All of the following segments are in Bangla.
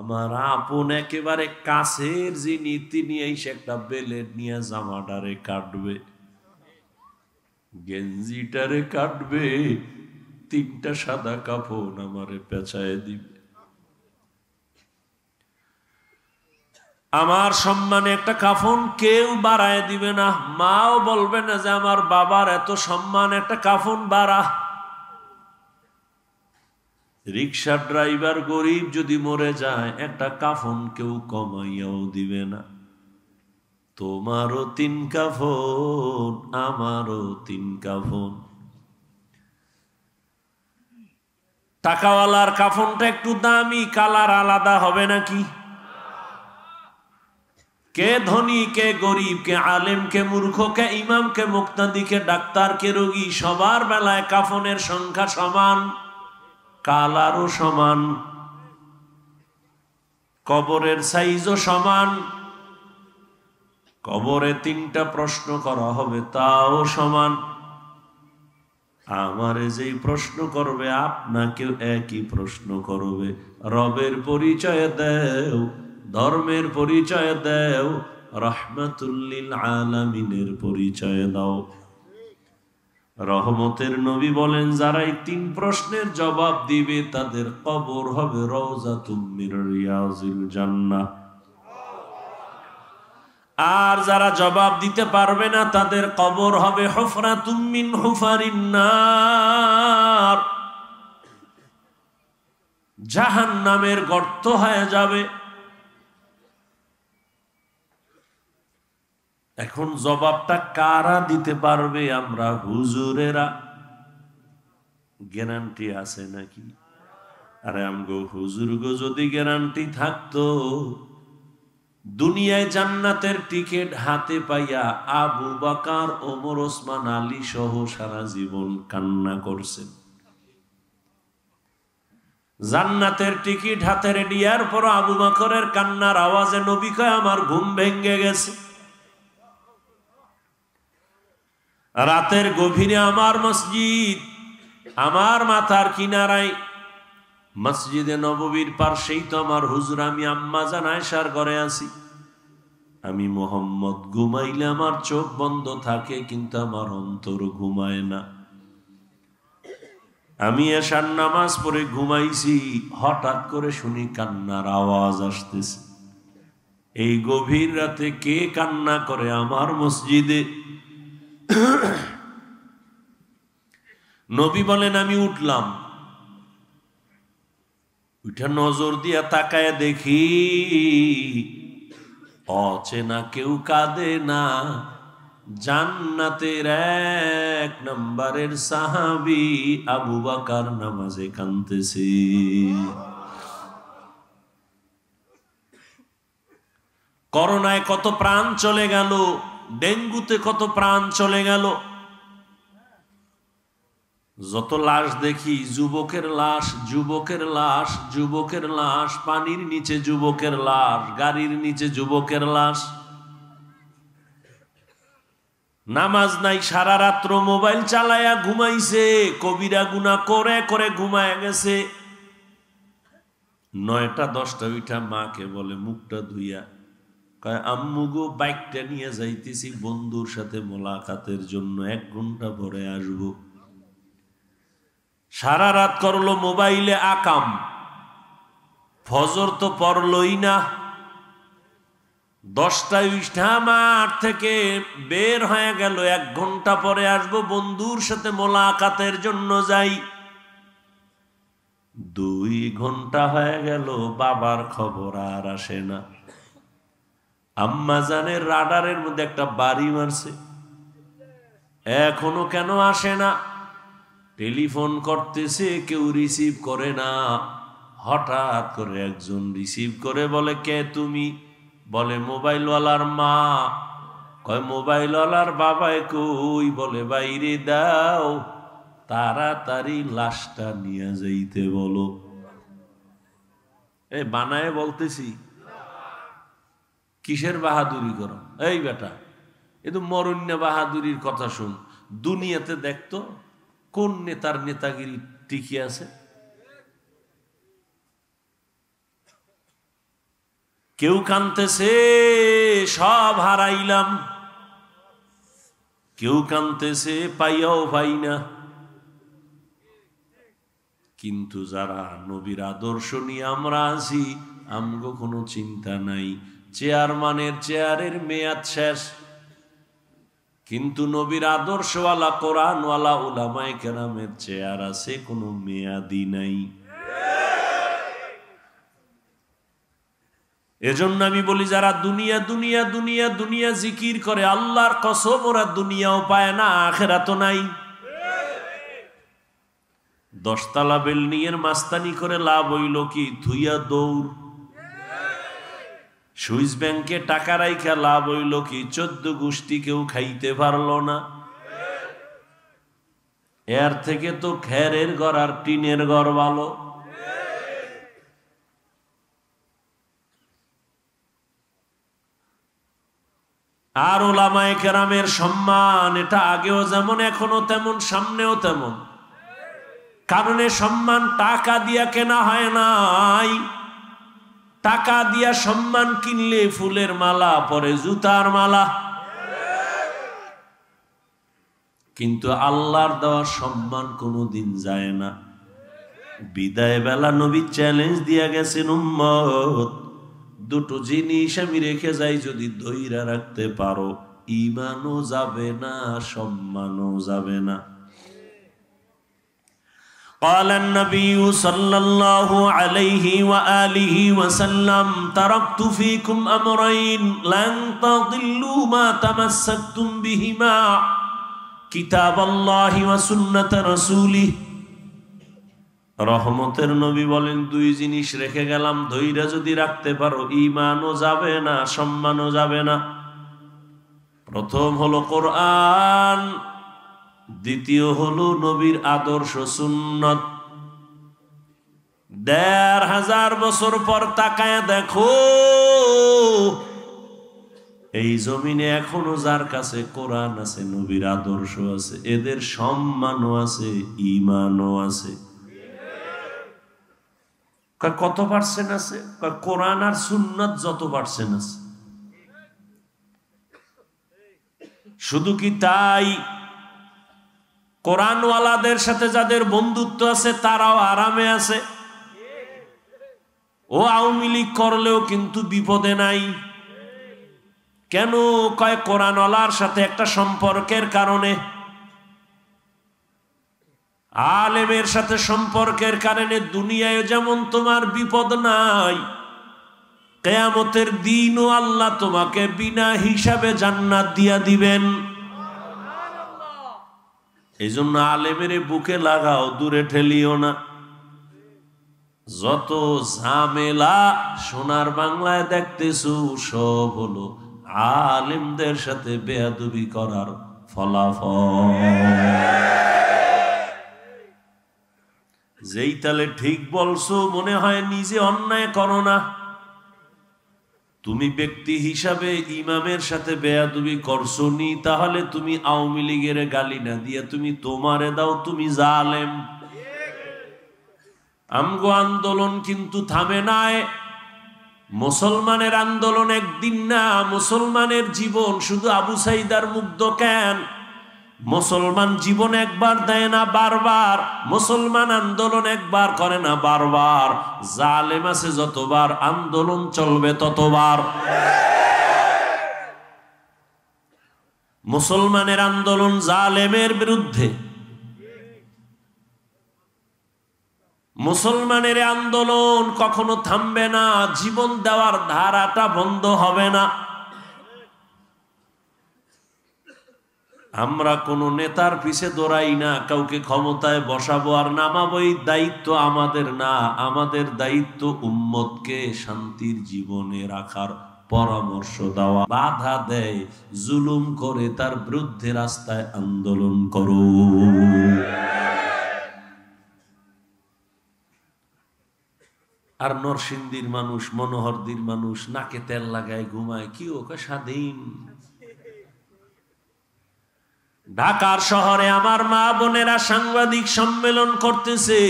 আমার আপন একেবারে কাছের যিনি, তিনি এসে একটা বেলেট নিয়ে জামাটারে কাটবে, গেঞ্জিটারে কাটবে, 3টা সাদা কাফন আমারে পেঁচায় দিবে। আমার সম্মানে একটা কাফন কেউ বাড়ায় দিবে না। মাও বলবে না যে আমার বাবার এত সম্মান, একটা কাফন বাড়া। রিক্সার ড্রাইভার গরিব যদি মরে যায়, একটা কাফন কেউ কমাইয়াও দিবে না। তোমারও 3 কাফন, আমারও 3 কাফন। টাকাওয়ালার কাফনটা একটু দামি, কালার আলাদা হবে নাকি? কে ধনী, কে গরিব, কে আলেম, কে মূর্খ, কে ইমাম, কে মুক্তাদি, কে ডাক্তার, কে রোগী, সবার বেলায় কাফনের সংখ্যা সমান, কালারও সমান, কবরের সাইজও সমান। কবরে 3টা প্রশ্ন করা হবে, তাও সমান। আমারে যেই প্রশ্ন করবে, আপনাকেও একই প্রশ্ন করবে। রবের পরিচয় দেও, ধর্মের পরিচয় দেও, রাহমাতুল আলামিনের পরিচয় দাও। রহমতের নবী বলেন, যারা এই 3 প্রশ্নের জবাব দিবে, তাদের কবর হবে রওজাতুম মির রিয়াজিল জান্নাহ। আর যারা জবাব দিতে পারবে না, তাদের কবর হবে হুফরাতুম মিন হুফারিন নার, জাহান্নামের গর্ত হয়ে যাবে। এখন জবাবটা কারা দিতে পারবে? আমরা হুজুরেরা। গ্যারান্টি আছে নাকি? আরে আমগো হুজুর গো যদি গ্যারান্টি থাকতো, দুনিয়ায় জান্নাতের টিকিট হাতে পাইয়া আবু বকর, ওমর, ওসমান, আলী সহ সারা জীবন কান্না করছেন। জান্নাতের টিকিট হাতে রেডিয়ার পর আবু বকরের কান্নার আওয়াজে নবী কয়, আমার ঘুম ভেঙে গেছে। রাতের গভীরে আমার মসজিদ, আমার মাথার কিনারায় মসজিদে নববীর পাশেই তো আমার হুজুর। আমি আম্মা জান আয়েশার ঘরে আছি। আমি মোহাম্মদ ঘুমাইলে আমার চোখ বন্ধ থাকে, কিন্তু আমার অন্তর ঘুমায় না। আমি এশার নামাজ পড়ে ঘুমাইছি, হঠাৎ করে শুনি কান্নার আওয়াজ আসতেছে। এই গভীর রাতে কে কান্না করে আমার মসজিদে? নবী বলেন, আমি উঠলাম, উঠে নজর দিয়া তাকায় দেখি অচেনা কেউ কাঁদে না, জান্নাতের 1 নম্বরের সাহাবী আবু বকর নামাজে কাঁদতেছে। করোনায় কত প্রাণ চলে গেল, ডেঙ্গুতে কত প্রাণ চলে গেল। যত লাশ দেখি, যুবকের লাশ, যুবকের লাশ, যুবকের লাশ, পানির নিচে যুবকের লাশ, গাড়ির নিচে যুবকের লাশ। নামাজ নাই, সারা রাত্র মোবাইল চালায়া ঘুমাইছে, কবিরা গুনাহ করে করে ঘুমায় গেছে। 9টা 10টা উঠা মাকে বলে, মুখটা ধুইয়া কয়, আম্মু গো, বাইকটা নিয়ে যাইতেছি বন্ধুর সাথে মোলাকাতের জন্য, 1 ঘন্টা পরে আসবো। সারা রাত করলো মোবাইলে আকাম, ফজর তো পড়লই না। 10টায় উঠা মাঠ থেকে বের হয়ে গেল, 1 ঘন্টা পরে আসবো, বন্ধুর সাথে মোলাকাতের জন্য যাই। 2 ঘন্টা হয়ে গেল, বাবার খবর আর আসে না। আম্মা জানের রাডারের মধ্যে একটা বাড়ি মারছে, এখনো কেন আসে না? টেলিফোন করতেছে, কেউ রিসিভ করে না। হঠাৎ করে একজন রিসিভ করে বলে, কে তুমি? বলে, মোবাইলওয়ালার মা। কয়, মোবাইলওয়ালার বাবাই কই? বলে, বাইরে দাও, তাড়াতাড়ি লাশটা নিয়ে যাইতে বলো। এই বানায় বলতেছি, কিসের বাহাদুরি করো? এই বেটা, এ তো মরণ্য বাহাদুরির কথা শুন। দুনিয়াতে দেখতো কোন নেতার নেতাগিরি টিকে আছে? কেউ কানতেছে সব হারাইলাম, কেউ কানতেছে পাইয়াও পাই না। কিন্তু যারা নবীর আদর্শ নিয়ে আমরা আছি, আমগো কোনো চিন্তা নাই। চেয়ারম্যানের চেয়ারের মেয়াদ শেষ, কিন্তু নবীর আদর্শওয়ালা কোরআনওয়ালা উলামায়ে কেরামের চেয়ার আছে, কোনো মেয়াদি নাই। এজন্য আমি বলি, যারা দুনিয়া দুনিয়া দুনিয়া দুনিয়া জিকির করে, আল্লাহর কসম ওরা দুনিয়াও পায় না, আখিরাতও নাই। 10 তলা বিল্ডিং এর মাস্তানি করে লাভ হইল কি? থুইয়া দৌড়। সুইস ব্যাংকে টাকা রাইখা লাভ হইল কি? 14 গোষ্ঠী কেউ খাইতে পারল না। এর থেকে তো খেরের ঘর আর টিনের ঘর ভালো। আর উলামায়ে কেরামের সম্মান, এটা আগেও যেমন এখনো তেমন, সামনেও তেমন। কারণ সম্মান টাকা দিয়া কেনা হয় নাই। টাকা দিয়া সম্মান কিনলে ফুলের মালা পরে, জুতার মালা। কিন্তু আল্লাহর দেওয়া সম্মান কোনোদিন যায় না। বিদায় বেলা নবী চ্যালেঞ্জ দিয়া গেছেন, উম্মত দুটো জিনিস আমি রেখে যাই, যদি ধইরা রাখতে পারো, ঈমানও যাবে না, সম্মানও যাবে না। قال النبي صلى الله عليه وآله وسلم تركت فيكم أمرين لن تضلوا ما تمسكتم بهما كتاب الله وسنة رسوله। রহমতের নবী বলেন, 2 জিনিস রেখে গেলাম, ধৈর্য যদি রাখতে পারো, ঈমানও যাবে না, সম্মানও যাবে না। প্রথম হলো কোরআন, দ্বিতীয় হলো নবীর আদর্শ সুন্নত। 1500 বছর পর তাকায় দেখো, এই জমিনে এখনো যার কাছে কোরআন আছে, নবীর আদর্শ আছে, এদের সম্মানও আছে, ঈমানও আছে। কত পার্সেন্ট আছে? কোরআন আর সুন্নাত যত পার্সেন্ট আছে। শুধু কি তাই, কোরআনওয়ালাদের সাথে যাদের বন্ধুত্ব আছে তারাও আরামে আছে। ও আওয়ামী লীগ করলেও কিন্তু বিপদে নাই। কেন? কয় কোরআনওয়ালার সাথে একটা সম্পর্কের কারণে, আলেমের সাথে সম্পর্কের কারণে দুনিয়ায় যেমন তোমার বিপদ নাই, কিয়ামতের দিনও আল্লাহ তোমাকে বিনা হিসাবে জান্নাত দিয়া দিবেন। এই জন্য আলেমের বুকে লাগাও, দূরে ঠেলিও না। যত ঝামেলা সোনার বাংলায় দেখতেছো, সব হলো আলেমদের সাথে বেয়াদবি করার ফলাফল। যেই তালে ঠিক বলছো, মনে হয় নিজে অন্যায় করো না। তুমি ব্যক্তি হিসাবে ইমামের সাথে বেয়াদবি করছো নি, তাহলে তুমি আওয়ামী লীগের গালি না দিয়া তুমি তোমারে দাও, তুমি জালেম। আমগো আন্দোলন কিন্তু থামে নাই। মুসলমানের আন্দোলন একদিন না, মুসলমানের জীবন শুধু আবু সাইদার মুগ্ধ কেন? মুসলমান জীবন একবার দেয় না, বারবার। মুসলমান আন্দোলন একবার করে না, বারবার। জালেম আছে যতবার, আন্দোলন চলবে ততবার। মুসলমানের আন্দোলন জালেমের বিরুদ্ধে, মুসলমানের আন্দোলন কখনো থামবে না, জীবন দেওয়ার ধারাটা বন্ধ হবে না। আমরা কোন নেতার পিছে দৌড়াই না, কাউকে ক্ষমতায় বসাবো আর নামাবো, এই দায়িত্ব আমাদের না। আমাদের দায়িত্ব উম্মতকে শান্তির জীবনে রাখার পরামর্শ দেওয়া। বাধা দেয়, জুলুম করে, তার বিরুদ্ধে রাস্তায় আন্দোলন করো। আর নরসিংদীর মানুষ, মনোহরদীর মানুষ নাকে তেল লাগায় ঘুমায়, কি ওকে স্বাধীন। ঢাকার শহরে আমার মা বোনেরা সাংবাদিক সম্মেলন করতেছে,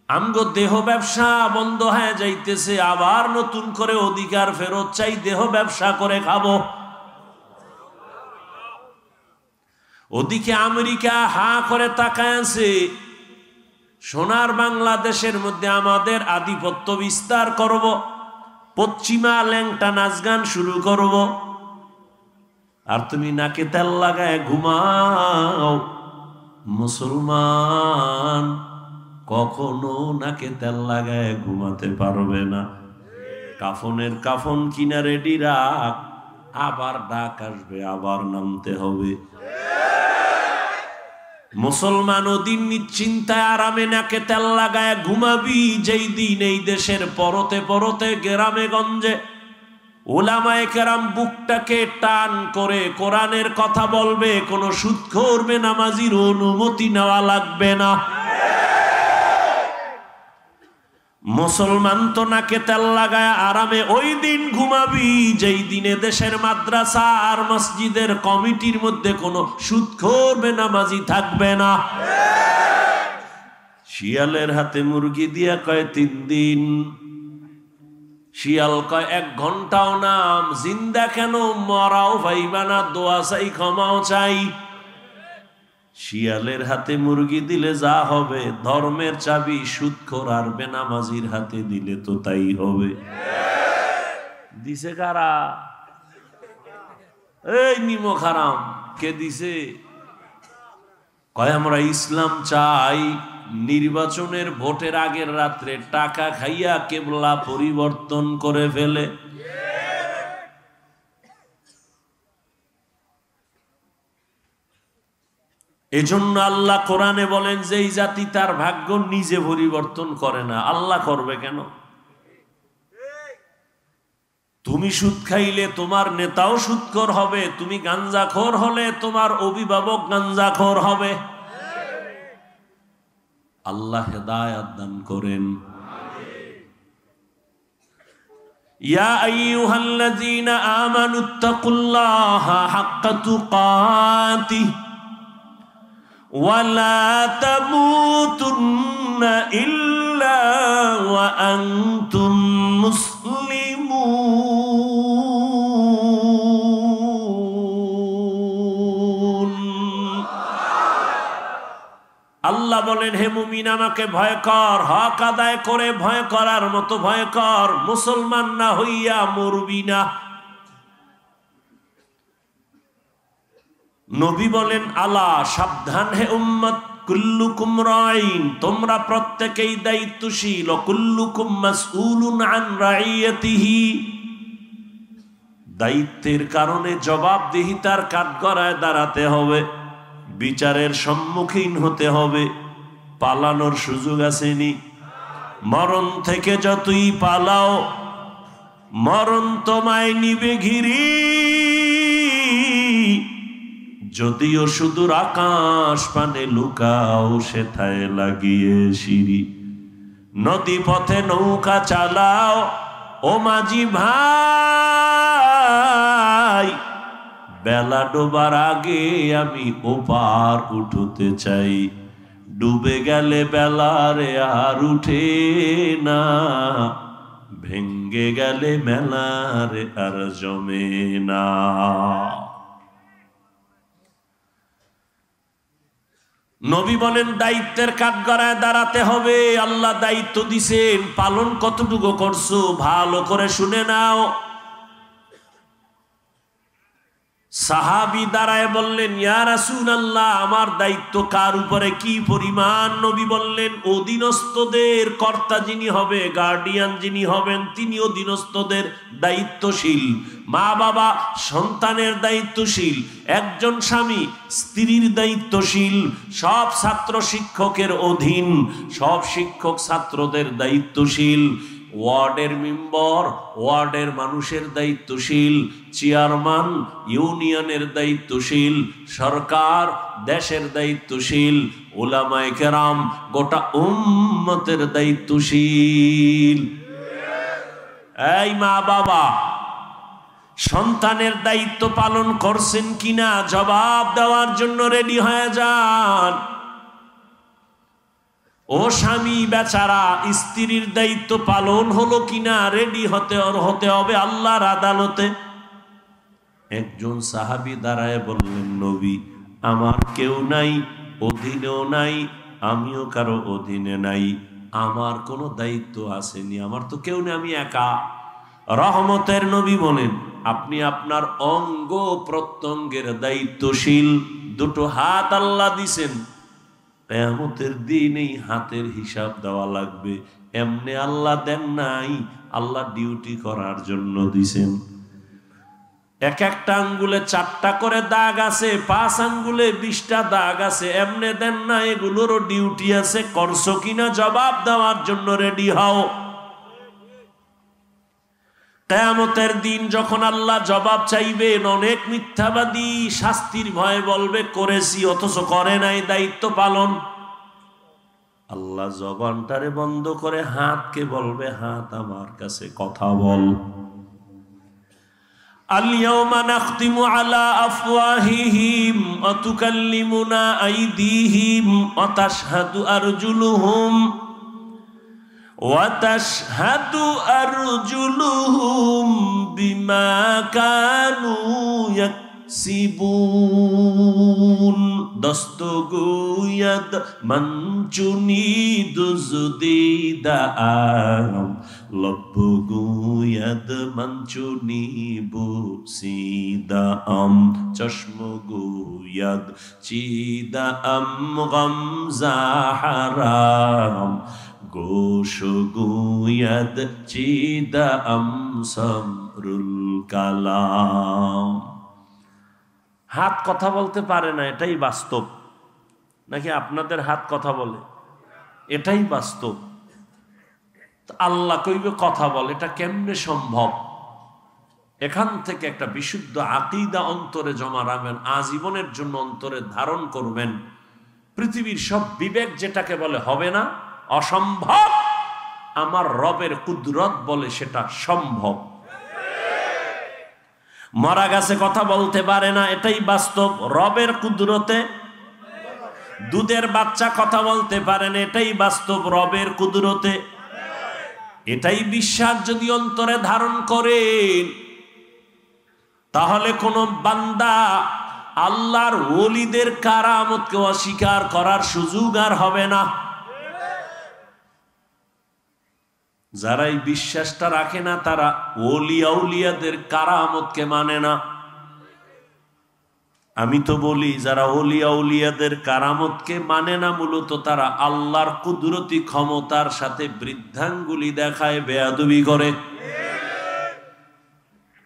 আমগো দেহ ব্যবসা বন্ধ হয়ে যাইতেছে, আবার নতুন করে অধিকার ফেরত চাই, দেহ ব্যবসা করে খাবো। ওদিকে আমেরিকা হা করে তাকায় আছে, সোনার বাংলাদেশের মধ্যে আমাদের আধিপত্য বিস্তার করব, পশ্চিমা ল্যাংটা নাচ গান শুরু করব, আর তুমি নাকে তেল লাগায় ঘুমাও। মুসলমান কখনো নাকে তেল লাগায় ঘুমাতে পারবে না। কাফনের কাফন কিনা রেডি রাখ, আবার ডাক আসবে, আবার নামতে হবে। মুসলমান ওদিন নিশ্চিন্তায় আরামে নাকে তেল লাগায় ঘুমাবি, যেই দিন এই দেশের পরতে পরতে গ্রামে গঞ্জে উলামায়ে কেরাম বুকটাকে টান করে কোরআনের কথা বলবে, কোনো সুদখোর বেনামাজির অনুমতি নেওয়া লাগবে না। মুসলমান তো নাকে তেল লাগায় আরামে ওই দিন ঘুমাবি, যেই দিনে দেশের মাদ্রাসা আর মসজিদের কমিটির মধ্যে কোনো সুদখোর বেনামাজি থাকবে না। শিয়ালের হাতে মুরগি দিয়া কয় 3 দিন, শিয়াল কয় 1 ঘন্টাও নাম, জিন্দা কেন, মরাও ভাইবা না, দোয়া চাই, ক্ষমাও চাই। শিয়ালের হাতে মুরগি দিলে যা হবে, ধর্মের চাবি সুদখোর আর বেনামাজির হাতে দিলে তো তাই হবে। দিছে কারা? এই নিমক হারাম কে দিছে? কয় আমরা ইসলাম চাই। নির্বাচনের ভোটের আগের রাত্রে টাকা খাইয়া কেবলা পরিবর্তন করে ফেলে। এজন্য আল্লাহ কোরআনে বলেন, যে এই জাতি তার ভাগ্য নিজে পরিবর্তন করে না, আল্লাহ করবে কেন? তুমি সুদ খাইলে তোমার নেতাও সুদখোর হবে, তুমি গাঞ্জাখোর হলে তোমার অভিভাবক গাঞ্জাখোর হবে। আল্লাহ হেদায়েত দান করেন। ইয়া আইয়ুহাল্লাযীনা আমানুত্তাকুল্লাহা হাক্কা তুকাতিহি ওয়ালা তামুতুন্না ইল্লা ওয়া আনতুম মুসলিমুন। আল্লাহ বলেন, হে মুমিন আমাকে ভয় কর, হক আদায় করে ভয় করার মতো ভয় কর, মুসলমান না হইয়া মরবি না। নবী বলেন, আলা সাবধান হে উম্মত, কুল্লুকুম রাইন, তোমরা প্রত্যেকেই দায়িত্বশীল, কুল্লুকুম মাসউলুন আন রাইয়াতিহি, দায়িত্বের কারণে জবাবদিহিতার কাঠগড়ায় দাঁড়াতে হবে, বিচারের সম্মুখীন হতে হবে। পালানোর সুযোগ আসেনি। মরণ থেকে যতই পালাও, মরণ তোমায় নিবে ঘিরি। যদিও সুদূর আকাশ পানে লুকাও, সেথায় লাগিয়ে সিঁড়ি। নদী পথে নৌকা চালাও, ও মাঝি ভাই, বেলা ডোবার আগে আমি ওপার উঠতে চাই। ডুবে গেলে বেলারে আর উঠে না, ভেঙ্গে গেলে মেলারে আর জমে না। নবী বলেন, দায়িত্বের কাঠগড়ায় দাঁড়াতে হবে। আল্লাহ দায়িত্ব দিছেন, পালন কতটুকু করছো ভালো করে শুনে নাও। সাহাবী দাঁড়ায় বললেন, ইয়া রাসূলুল্লাহ, আমার দায়িত্ব কার উপরে কি পরিমাণ? নবী বললেন, অধীনস্থদের কর্তা যিনি হবে, গার্ডিয়ান যিনি হবেন, তিনি অধীনস্থদের দায়িত্বশীল। মা বাবা সন্তানের দায়িত্বশীল, একজন স্বামী স্ত্রীর দায়িত্বশীল, সব ছাত্র শিক্ষকের অধীন, সব শিক্ষক ছাত্রদের দায়িত্বশীল, ওয়ার্ডের মেম্বার ওয়ার্ডের মানুষের দায়িত্বশীল, চেয়ারম্যান ইউনিয়নের দায়িত্বশীল, সরকার দেশের দায়িত্বশীল, উলামায়ে কেরাম গোটা উম্মতের দায়িত্বশীল। এই মা বাবা, সন্তানের দায়িত্ব পালন করছেন কিনা জবাব দেওয়ার জন্য রেডি হয়ে যান। ও স্বামী বেচারা, স্ত্রীর দায়িত্ব পালন হলো কিনা রেডি হতে হবে আল্লাহর আদালতে। একজন সাহাবী দাঁড়ায় বললেন, নবী, আমার কেউ নাই, অধীনেও নাই, আমিও কারো অধীনে নাই, আমার কোনো দায়িত্ব আসেনি, আমার তো কেউ নেই, আমি একা। রহমতের নবী বলেন, আপনি আপনার অঙ্গ প্রত্যঙ্গের দায়িত্বশীল। দুটো হাত আল্লাহ দিছেন, কিয়ামতের দিন এই হাতের হিসাব দেওয়া লাগবে। এমনি আল্লাহ দেন নাই, আল্লাহ ডিউটি করার জন্য দিছেন। এক একটা আঙ্গুলে 4টা করে দাগ আছে, 5 আঙ্গুলে 20টা দাগ আছে, এমনি দেন না, এগুলোরও ডিউটি আছে। করছো কিনা জবাব দেওয়ার জন্য রেডি হও। কিয়ামতের দিন যখন আল্লাহ জবাব চাইবেন, অনেক মিথ্যাবাদী শাস্তির ভয়ে বলবে করেছি, অথচ করে নাই দায়িত্ব পালন। আল্লাহ জবানটারে বন্ধ করে হাতকে বলবে, হাত আমার কাছে কথা বল। আল-ইয়াওমা নাখতিমু আলা আফওয়াহিহিম ওয়া তুকাল্লিমুনা আইদিহিম ওয়া তাশহাদু আরজুলুহুম বিমা কানু ইয়াকসিবুন। দস্তগুয়াদ মঞ্চুনি দুজদিদাম লব্বগুয়াদ মঞ্চুনি বুসিদাম চশমগুয়াদ চিদাম গমজাহারাম গোশগুয়াদ চিদাম সমরুল কালাম। হাত কথা বলতে পারে না, এটাই বাস্তব। নাকি আপনাদের হাত কথা বলে? এটাই বাস্তব। আল্লাহ কইবে কথা বল, এটা কেমনে সম্ভব? এখান থেকে একটা বিশুদ্ধ আকীদা অন্তরে জমা রাখবেন, আজীবনের জন্য অন্তরে ধারণ করবেন। পৃথিবীর সব বিবেক যেটাকে বলে হবে না, অসম্ভব, আমার রবের কুদরত বলে সেটা সম্ভব। মরা গাছে কথা বলতে পারে না, এটাই বাস্তব, রবের কুদরতে। দুধের বাচ্চা কথা বলতে পারে না, এটাই বাস্তব, রবের কুদরতে। এটাই বিশ্বাস যদি অন্তরে ধারণ করেন, তাহলে কোন বান্দা আল্লাহর ওলিদের কারামতকে অস্বীকার করার সুযোগ আর হবে না। যারা এই বিশ্বাসটা রাখে না, তারা ওলি আউলিয়াদের কারামতকে মানে না। আমি তো বলি, যারা ওলি আউলিয়াদের কারামতকে মানে না, মূলত তারা আল্লাহর কুদরতি ক্ষমতার সাথে বৃদ্ধাঙ্গুলি দেখায়, বেয়াদবি করে।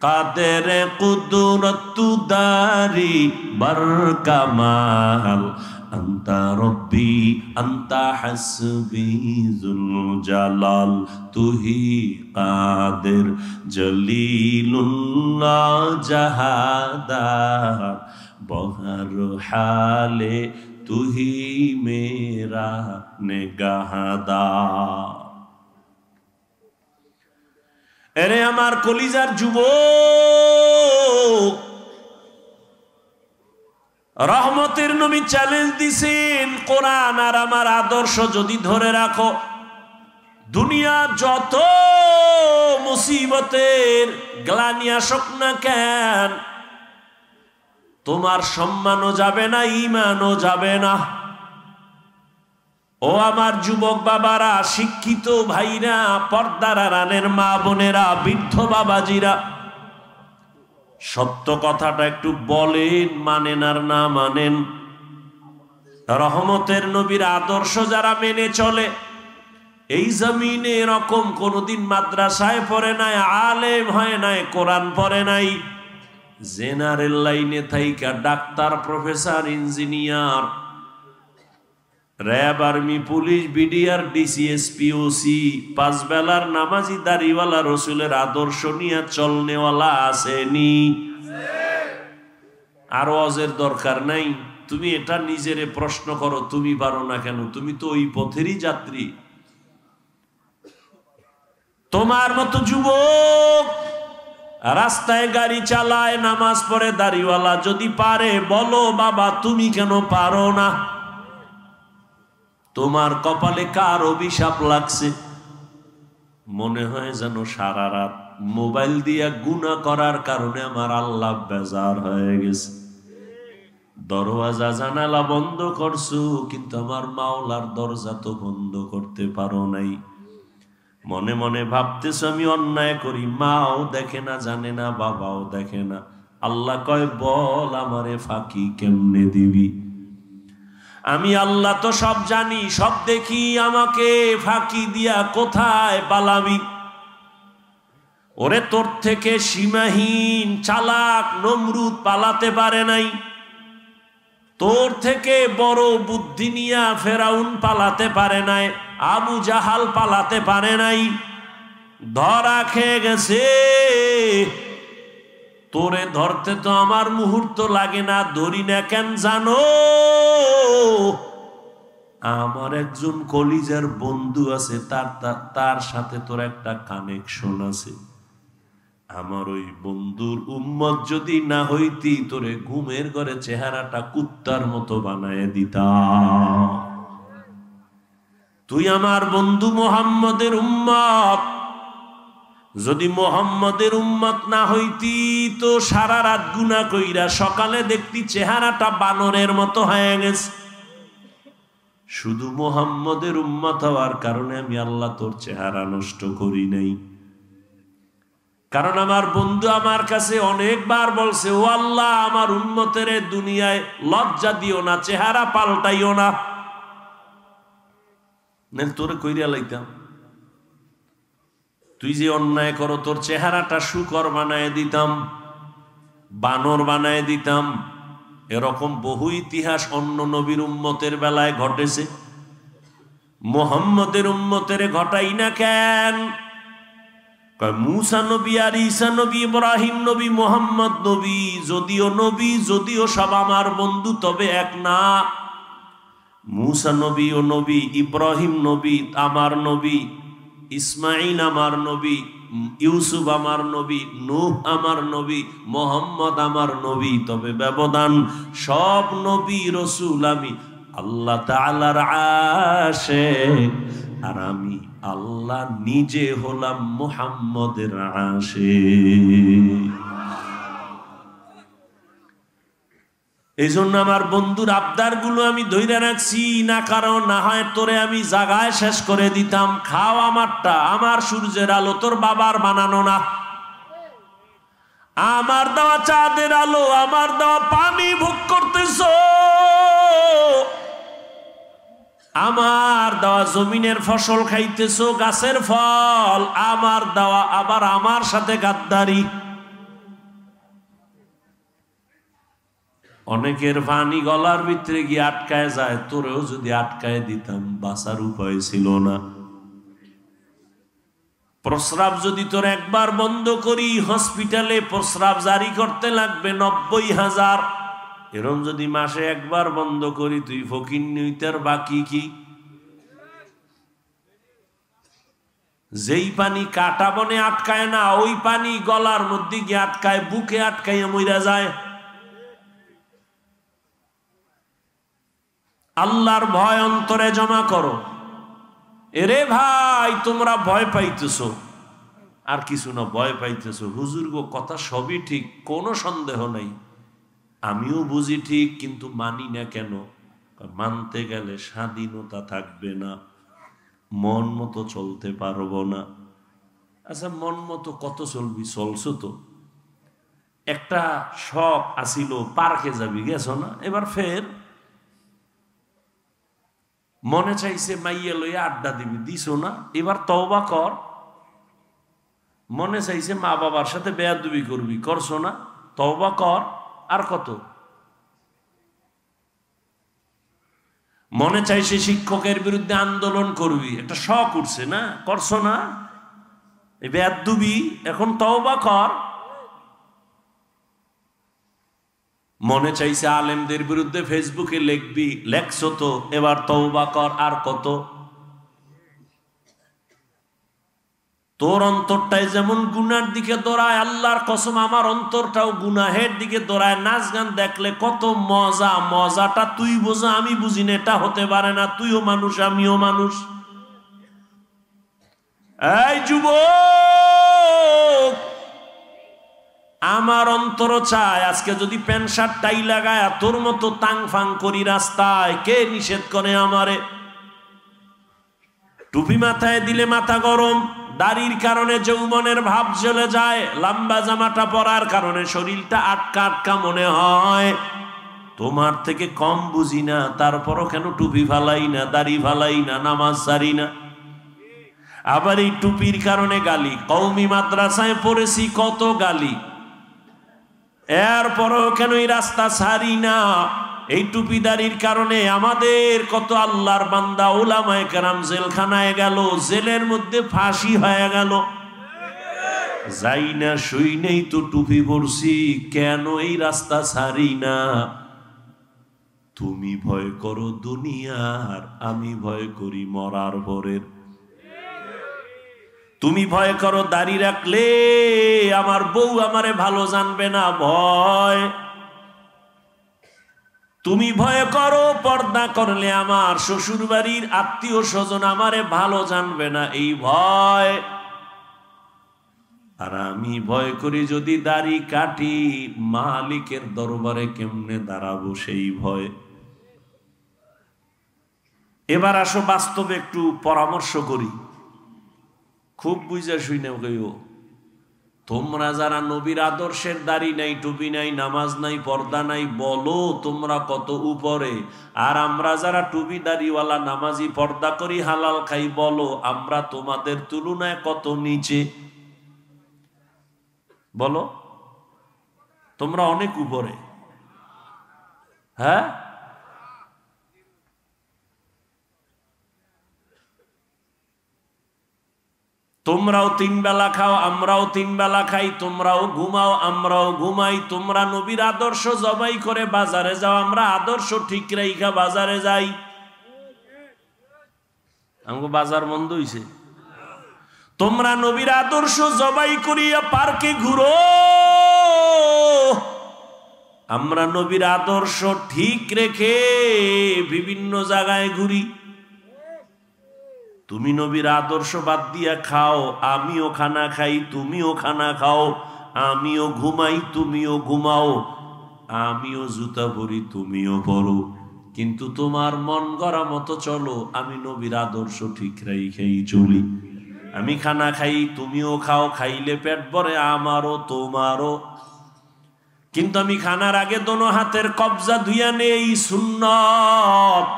কাদের কুদরতু দারি বরকামাল আন্তা রব্বি আন্তা হাসবি যুল জালাল তুহি কাদের জলিলুল্লাহ জাহাদার বহর হালে তুহি মেরা নেগাহদার। এরে আমার কলিজার যুবক, রহমতের নবী চ্যালেঞ্জ দিছেন, কোরআন আর আমার আদর্শ যদি ধরে রাখো, দুনিয়া যত মুসিবতের গ্লানি আসুক না কেন, তোমার সম্মানও যাবে না, ঈমানও যাবে না। ও আমার যুবক বাবারা, শিক্ষিত ভাইরা, পর্দার আড়ালের মা বোনেরা, বৃদ্ধ বাবাজিরা, সত্য কথাটা একটু বলেন, মানেন আর না মানেন। রহমতের নবীর আদর্শ যারা মেনে চলে, এই জমিনে এরকম কোনদিন মাদ্রাসায় পড়ে নাই, আলেম হয় নাই, কোরআন পড়ে নাই, জেনারেল লাইনে থাইকা doctor, professor, engineer, RAB, army, police, BDR, DC SP, OC, 5 বেলার নামাজি, দাড়িওয়ালা, রসুলের আদর্শ নিয়ে চলনেওয়ালা আসেনি। আর ওয়াজের দরকার নাই। তুমি এটা নিজেরে প্রশ্ন করো, তুমি পারো না কেন? তুমি তো ওই পথেরই যাত্রী। তোমার মতো যুবক রাস্তায় গাড়ি চালায়, নামাজ পড়ে, দাড়িওয়ালা যদি পারে, বলো বাবা তুমি কেন পারো না? তোমার কপালে কার অভিশাপ লাগছে? মনে হয় যেন সারা রাত মোবাইল দিয়া গুনাহ করার কারণে আমার আল্লাহ বেজার হয়ে গেছে। দরওয়াজা জানালা বন্ধ করছো, কিন্তু আমার মাওলার দরজা তো বন্ধ করতে পারো নাই। মনে মনে ভাবতেছো আমি অন্যায় করি, মাও দেখে না, জানে না, বাবাও দেখে না। আল্লাহ কয় বল আমারে ফাঁকি কেমনে দিবি? আমি আল্লাহ তো সব জানি, সব দেখি, আমাকে ফাঁকি দিয়া কোথায় পালাবি? ওরে তোর থেকে সীমাহীন চালাক নমরুদ পালাতে পারে নাই, তোর থেকে বড় বুদ্ধি নিয়া ফেরাউন পালাতে পারে নাই, আবু জাহাল পালাতে পারে নাই, ধরা খেয়ে গেছে। তোরে ধরতে তো আমার মুহূর্ত লাগে না, ধরি না কেন জানো? আমার একজন কলিজার বন্ধু আছে, তার সাথে তোর একটা কানেকশন আছে। আমার ওই বন্ধুর উম্মত যদি না হইতি, তোরে ঘুমের ঘরে চেহারাটা কুত্তার মতো বানায় দিতাম। তুই আমার বন্ধু মুহাম্মদের উম্মত, যদি মুহাম্মদের উম্মত না হইতি তো সারা রাত গুনাহ কইরা সকালে দেখতি চেহারাটা বানরের মতো হয়ে গেছে। শুধু মুহাম্মদের উম্মত হওয়ার কারণে আমি আল্লাহ তোর চেহারা নষ্ট করি নাই। কারণ আমার বন্ধু আমার কাছে অনেকবার বলছে, ও আল্লাহ আমার উম্মতের দুনিয়ায় লজ্জা দিও না, চেহারা পাল্টাইও না, তোরে কইরা লাইতাম। তুই যে অন্যায় করো, তোর চেহারাটা শুকর বানায় দিতাম, বানর বানায় দিতাম। এরকম বহু ইতিহাস অন্য নবীর উম্মতের বেলায় ঘটেছে, মুহাম্মদের উম্মতের ঘটাই না কেন? মুসা নবী আর ঈসা নবী, ইব্রাহিম নবী, মুহাম্মদ নবী, যদিও সব আমার বন্ধু, তবে এক না। মুসা নবী ও নবী, ইব্রাহিম নবী আমার নবী, ইসমাইল আমার নবী, ইউসুফ আমার নবী, নূহ আমার নবী, মুহাম্মদ আমার নবী। তবে ব্যবধান, সব নবী রসুল আমি আল্লাহ তাআলার আশিক, আর আমি আল্লাহ নিজে হলাম মুহাম্মদের আশিক। এই জন্য আমার বন্ধুর আবদার গুলো আমি ধইরা রাখছি না, কারণ না হয় তোরে আমি জাগায় শেষ করে দিতাম। খাও আমারটা, আমার সূর্যের আলো, তোর বাবার বানানো না। আমার দেওয়া চাঁদের আলো, আমার দেওয়া পানি ভোগ করতেছো, আমার দেওয়া জমিনের ফসল খাইতেছো, গাছের ফল আমার দেওয়া, আবার আমার সাথে গাদ্দারি। অনেকের পানি গলার ভিতরে গিয়ে আটকায় যায়, তোরেও যদি আটকায় দিতাম বাঁচার উপায় ছিল না। প্রস্রাব যদি তোর একবার বন্ধ করি, হসপিটালে প্রস্রাব জারি করতে লাগবে 90,000। এরম যদি মাসে একবার বন্ধ করি, তুই ফকিন্নি হইতার বাকি কি? যেই পানি কাটা বনে আটকায় না, ওই পানি গলার মধ্যে গিয়ে আটকায়, বুকে আটকাইয়া মইরা যায়। আল্লাহর ভয় অন্তরে জমা করো। এরে ভাই, তোমরা ভয় পাইতেছো, আর কিছু না, ভয় পাইতেছো। হুজুর গো, কথা সবই ঠিক, কোনো সন্দেহ নাই, আমিও বুঝি ঠিক, কিন্তু মানি না কেন? মানতে গেলে স্বাধীনতা থাকবে না, মন মতো চলতে পারবো না। আচ্ছা, মন মতো কত চলবি? চলছো তো। একটা শখ আসিল, পার্কে যাবি, গেছো না? এবার ফের মনে চাইছে মাইয়া লইয়া আড্ডা দিবি, দিছো না? এবার তওবা কর। মনে চাইছে মা বাবার সাথে বেয়াদবি করবি, করছো না? তওবা কর। আর কত? মনে চাইছে শিক্ষকের বিরুদ্ধে আন্দোলন করবি, একটা শখ উঠছে না? করছো না? এই বেয়াদবি, এখন তওবা কর। মনে চাইছে আলেমদের বিরুদ্ধে ফেসবুকে লিখবি, লেখছো তো, এবার তওবা কর। আর কত? তোর অন্তরটাই যেমন গুনার দিকে দৌড়ায়, আল্লাহর কসম আমার অন্তরটাও গুনাহের দিকে দৌড়ায়। নাচ গান দেখলে কত মজা, মজাটা তুই বোঝা আমি বুঝি না, এটা হতে পারে না। তুইও মানুষ আমিও মানুষ। এই যুবক, আমার অন্তর চায় আজকে যদি প্যান্ট শার্ট টাই লাগায় তোর মতো তাং ফাং করি রাস্তায়, কে নিষেধ করে আমারে? টুপি মাথায় দিলে মাথা গরম, দাড়ির কারণে যৌবনের ভাব জ্বলে যায়, লম্বা জামাটা পরার কারণে শরীরটা আটকা আটকা মনে হয়। তোমার থেকে কম বুঝি না, তারপরও কেন টুপি ফালাই না, দাড়ি ফালাই না, নামাজ ছাড়ি না। আবার এই টুপির কারণে গালি, কওমি মাদ্রাসায় পড়েছি কত গালি, এরপরও কেন এই রাস্তা ছাড়ি না। এই টুপিদারির কারণে আমাদের কত আল্লাহর বান্দা উলামায়ে কেরাম জেলখানায় গেল, জেলের মধ্যে ফাঁসি হয়ে গেল। যাই না শুই নেই তো টুপি পরছি, কেন এই রাস্তা ছাড়ি না? তুমি ভয় করো দুনিয়ার, আমি ভয় করি মরার পরের। তুমি ভয় করো দাড়ি রাখলে আমার বউ আমারে ভালো জানবে না, ভয়। তুমি ভয় করো পর্দা করলে আমার শ্বশুর বাড়ির আত্মীয় স্বজন আমারে ভালো জানবে না, এই ভয়। আর আমি ভয় করি যদি দাড়ি কাটি মালিকের দরবারে কেমনে দাঁড়াবো, সেই ভয়। এবার আসো বাস্তবে একটু পরামর্শ করি, খুব বুঝা শুনে গেও। তোমরা যারা নবীর আদর্শের দাড়ি নাই, টুপি নাই, নামাজ নাই, পর্দা নাই, বলো তোমরা কত উপরে। আর আমরা যারা টুপি দাড়িওয়ালা, নামাজি, পর্দা করি, হালাল খাই, বলো আমরা তোমাদের তুলনায় কত নিচে। বলো তোমরা অনেক উপরে। হ্যাঁ, তোমরাও 3 বেলা খাও, আমরাও 3 বেলা খাই, তোমরাও ঘুমাও, আমরাও ঘুমাই। তোমরা নবীর আদর্শ জবাই করে বাজারে যাও, আমরা আদর্শ ঠিক রাইখা বাজারে যাই। আমাকে বাজার বন্ধ হইছে। তোমরা নবীর আদর্শ জবাই করিয়া পার্কে ঘুরো, আমরা নবীর আদর্শ ঠিক রেখে বিভিন্ন জায়গায় ঘুরি। তুমি নবীর আদর্শ বাদ দিয়া খাও, আমিও খানা খাই, তুমিও খানা খাও, আমিও ঘুমাই, তুমিও ঘুমাও, আমিও জুতা পরি, তুমিও পরো, কিন্তু তোমার মন গড়া মতো চলো। আমি নবীর আদর্শ ঠিক রাইখাই চলি। আমি খানা খাই, তুমিও খাও, খাইলে পেট ভরে আমারও তোমারও, কিন্তু আমি খানার আগে দোনো হাতের কবজা ধুইয়া নেই, সুন্নত।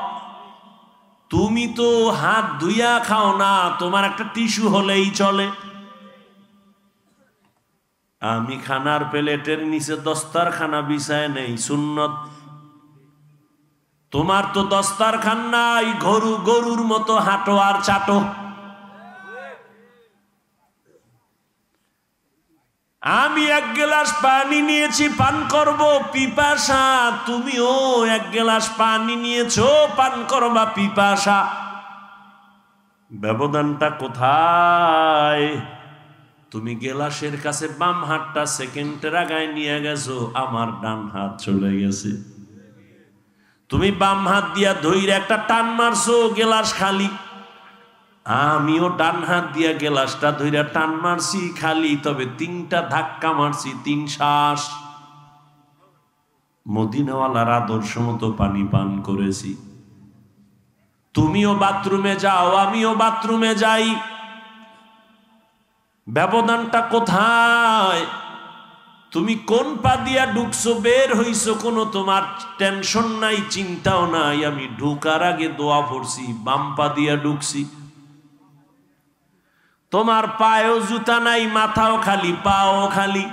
তুমি তো হাত ধুইয়া খাও না, তোমার একটা টিস্যু হলেই চলে। আমি খানার প্লেটের নিচে দস্তারখানা বিছায় নেই, সুন্নত। তোমার তো দস্তারখান নাই, গরুর মতো হাঁটো আর চাটো। আমি 1 গ্লাস পানি নিয়েছি, পান করব পিপাসা, তুমিও 1 গ্লাস পানি নিয়েছো, পান করবা পিপাসা। ব্যবধানটা কোথায়? তুমি গ্লাসের কাছে বাম হাতটা সেকেন্ডের আগায় নিয়ে গেছো, আমার ডান হাত চলে গেছে। তুমি বাম হাত দিয়া ধইরে একটা টান মারছো, গ্লাস খালি। আমিও ডান হাত দিয়া গ্লাসটা ধইরা টান মারছি, খালি, তবে 3টা ধাক্কা মারছি, 3 শ্বাস। মদিনাওয়ালার আদর্শ মতো পানি পান করেছি। তুমিও বাথরুমে যাও, আমিও বাথরুমে যাই, ব্যবধানটা কোথায়? তুমি কোন পা দিয়া ঢুকছো, বের হইছো, কোনো তোমার টেনশন নাই, চিন্তাও নাই। আমি ঢুকার আগে দোয়া পড়ছি, বাম পা দিয়া ঢুকছি। তোমার পায়েও জুতা নাই, মাথাও খালি, পাও খালি।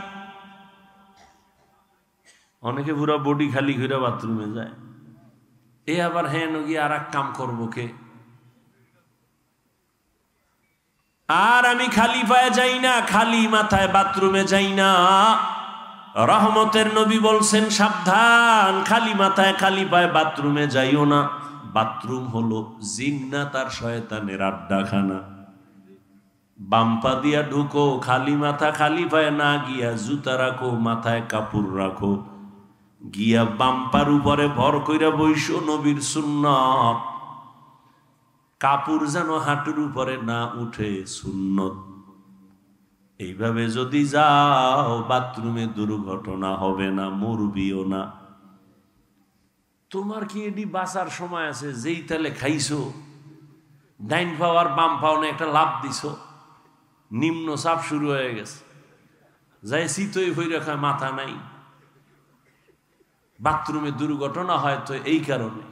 অনেকে পুরো বডি খালি ঘুরে বাথরুমে যায়। এ আবার হ্যাঁ নগি আর এক কাম করবো কে? আর আমি খালি পায়ে যাই না, খালি মাথায় বাথরুমে যাই না। রহমতের নবী বলছেন সাবধান, খালি মাথায় খালি পায়ে বাথরুমে যাইও না। বাথরুম হলো জিন্নাত আর শয়তানের আড্ডাখানা। বাম্পা দিয়া ঢুকো, খালি মাথা খালি পায়ে না গিয়া জুতা রাখো, মাথায় কাপড় রাখো, গিয়া বাম্পার উপরে ভর কইরা বইসো, নবীর সুন্নত। কাপড় যেন হাঁটুর উপরে না উঠে, সুন্নত। এইভাবে যদি যাও বাথরুমে দুর্ঘটনা হবে না, মরবিও না। তোমার কি এটি বাঁচার সময় আছে? যেই তালে খাইছো, ডাইন পাও আর বাম পাও না একটা লাভ দিছো, নিম্ন চাপ শুরু হয়ে গেছে, যাই চিতই হয়ে রাখায় মাথা নাই। বাথরুমে দুর্ঘটনা হয় তো এই কারণে।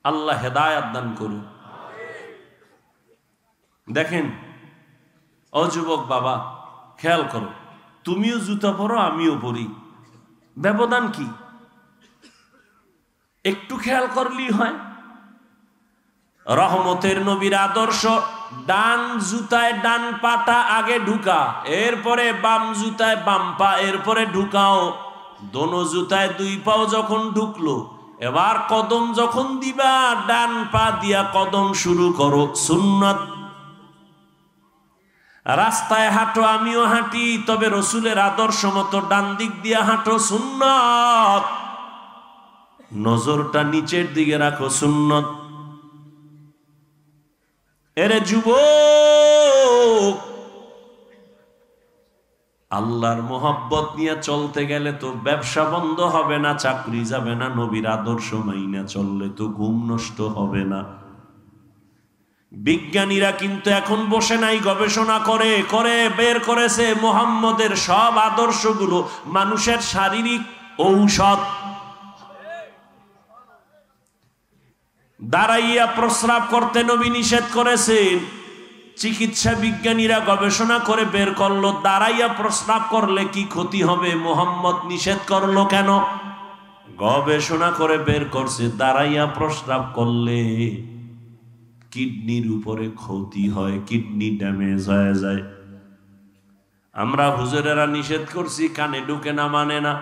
আল্লাহ হেদায়াত দান করুন। দেখেন ও যুবক বাবা, খেয়াল করো, তুমিও জুতা পরো আমিও পরি, ব্যবধান কি? একটু খেয়াল করলেই হয়। রহমতের নবীর আদর্শ, ডান জুতায় ডান পাটা আগে ঢুকা, এরপরে বাম জুতায় বাম পা, এরপরে ঢুকাও। দোনো জুতায় দুই পাও যখন ঢুকলো, এবার কদম যখন দিবা ডান পা দিয়া কদম শুরু করো, সুন্নাত। রাস্তায় হাঁটো, আমিও হাঁটি, তবে রসুলের আদর্শ মতো ডান দিক দিয়া হাঁটো, সুন্নাত। নজরটা নিচের দিকে রাখো, সুন্নাত। এরে যুবক, আল্লাহর মোহাব্বত নিয়ে চলতে গেলে তো ব্যবসা বন্ধ হবে না, চাকরি যাবে না, নবীর আদর্শ মাইনা চললে তো ঘুম নষ্ট হবে না। বিজ্ঞানীরা কিন্তু এখন বসে নাই, গবেষণা করে করে বের করেছে মুহাম্মদের সব আদর্শগুলো মানুষের শারীরিক ঔষধ। দাঁড়াইয়া প্রস্রাব করতে নবী নিষেধ করেছেন। চিকিৎসা বিজ্ঞানীরা গবেষণা করে বের করলো দাঁড়াইয়া প্রস্রাব করলে কি ক্ষতি হবে, মুহাম্মদ নিষেধ করলো কেন? গবেষণা করে বের করছে দাঁড়াইয়া প্রস্রাব করলে কিডনির উপরে ক্ষতি হয়, কিডনি ড্যামেজ হয়ে যায়। আমরা হুজুরেরা নিষেধ করছি, কানে ঢুকে না, মানে না।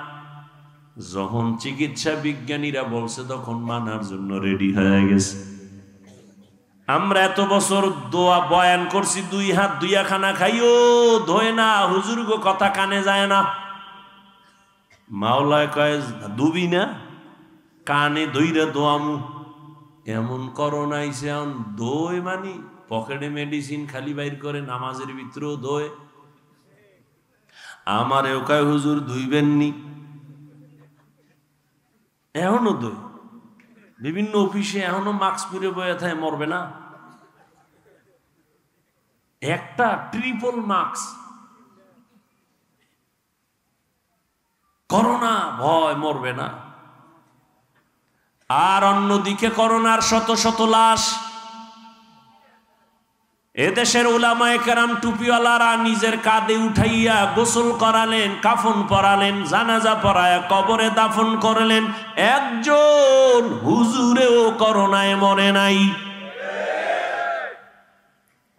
যখন চিকিৎসা বিজ্ঞানীরা বলছে তখন মানার জন্য রেডি হয়ে গেছে। আমরা এত বছর দোয়া বয়ান করছি, দুই হাত দুইয়া খানা খাইও ধোয় না, হুজুর গো কথা কানে যায় না। মাওলায় কয় ডুবি না, কানে ধইরা দোয়ামু। এমন করোনা আইছে, এখন দোয় মানি পকেটে মেডিসিন খালি বাইর করে, নামাজের ভিতরেও দোয়। আমারেও কয় হুজুর ধুইবেননি, এখনো দোয়। বিভিন্ন অফিসে এখনো মাস্ক পরে বয়ে থাকে, মরবে না। একটা ট্রিপল মাস্ক, করোনা ভয়, মরবে না। আর অন্যদিকে করোনার শত শত লাশ। এদেশের উলামায়ে কেরাম টুপিওয়ালারা নিজের কাঁধে উঠাইয়া গোসল করালেন, কাফন পরালেন, জানাজা পরায়া কবরে দাফন করলেন। একজন হুজুরেও করোনায় মরে নাই।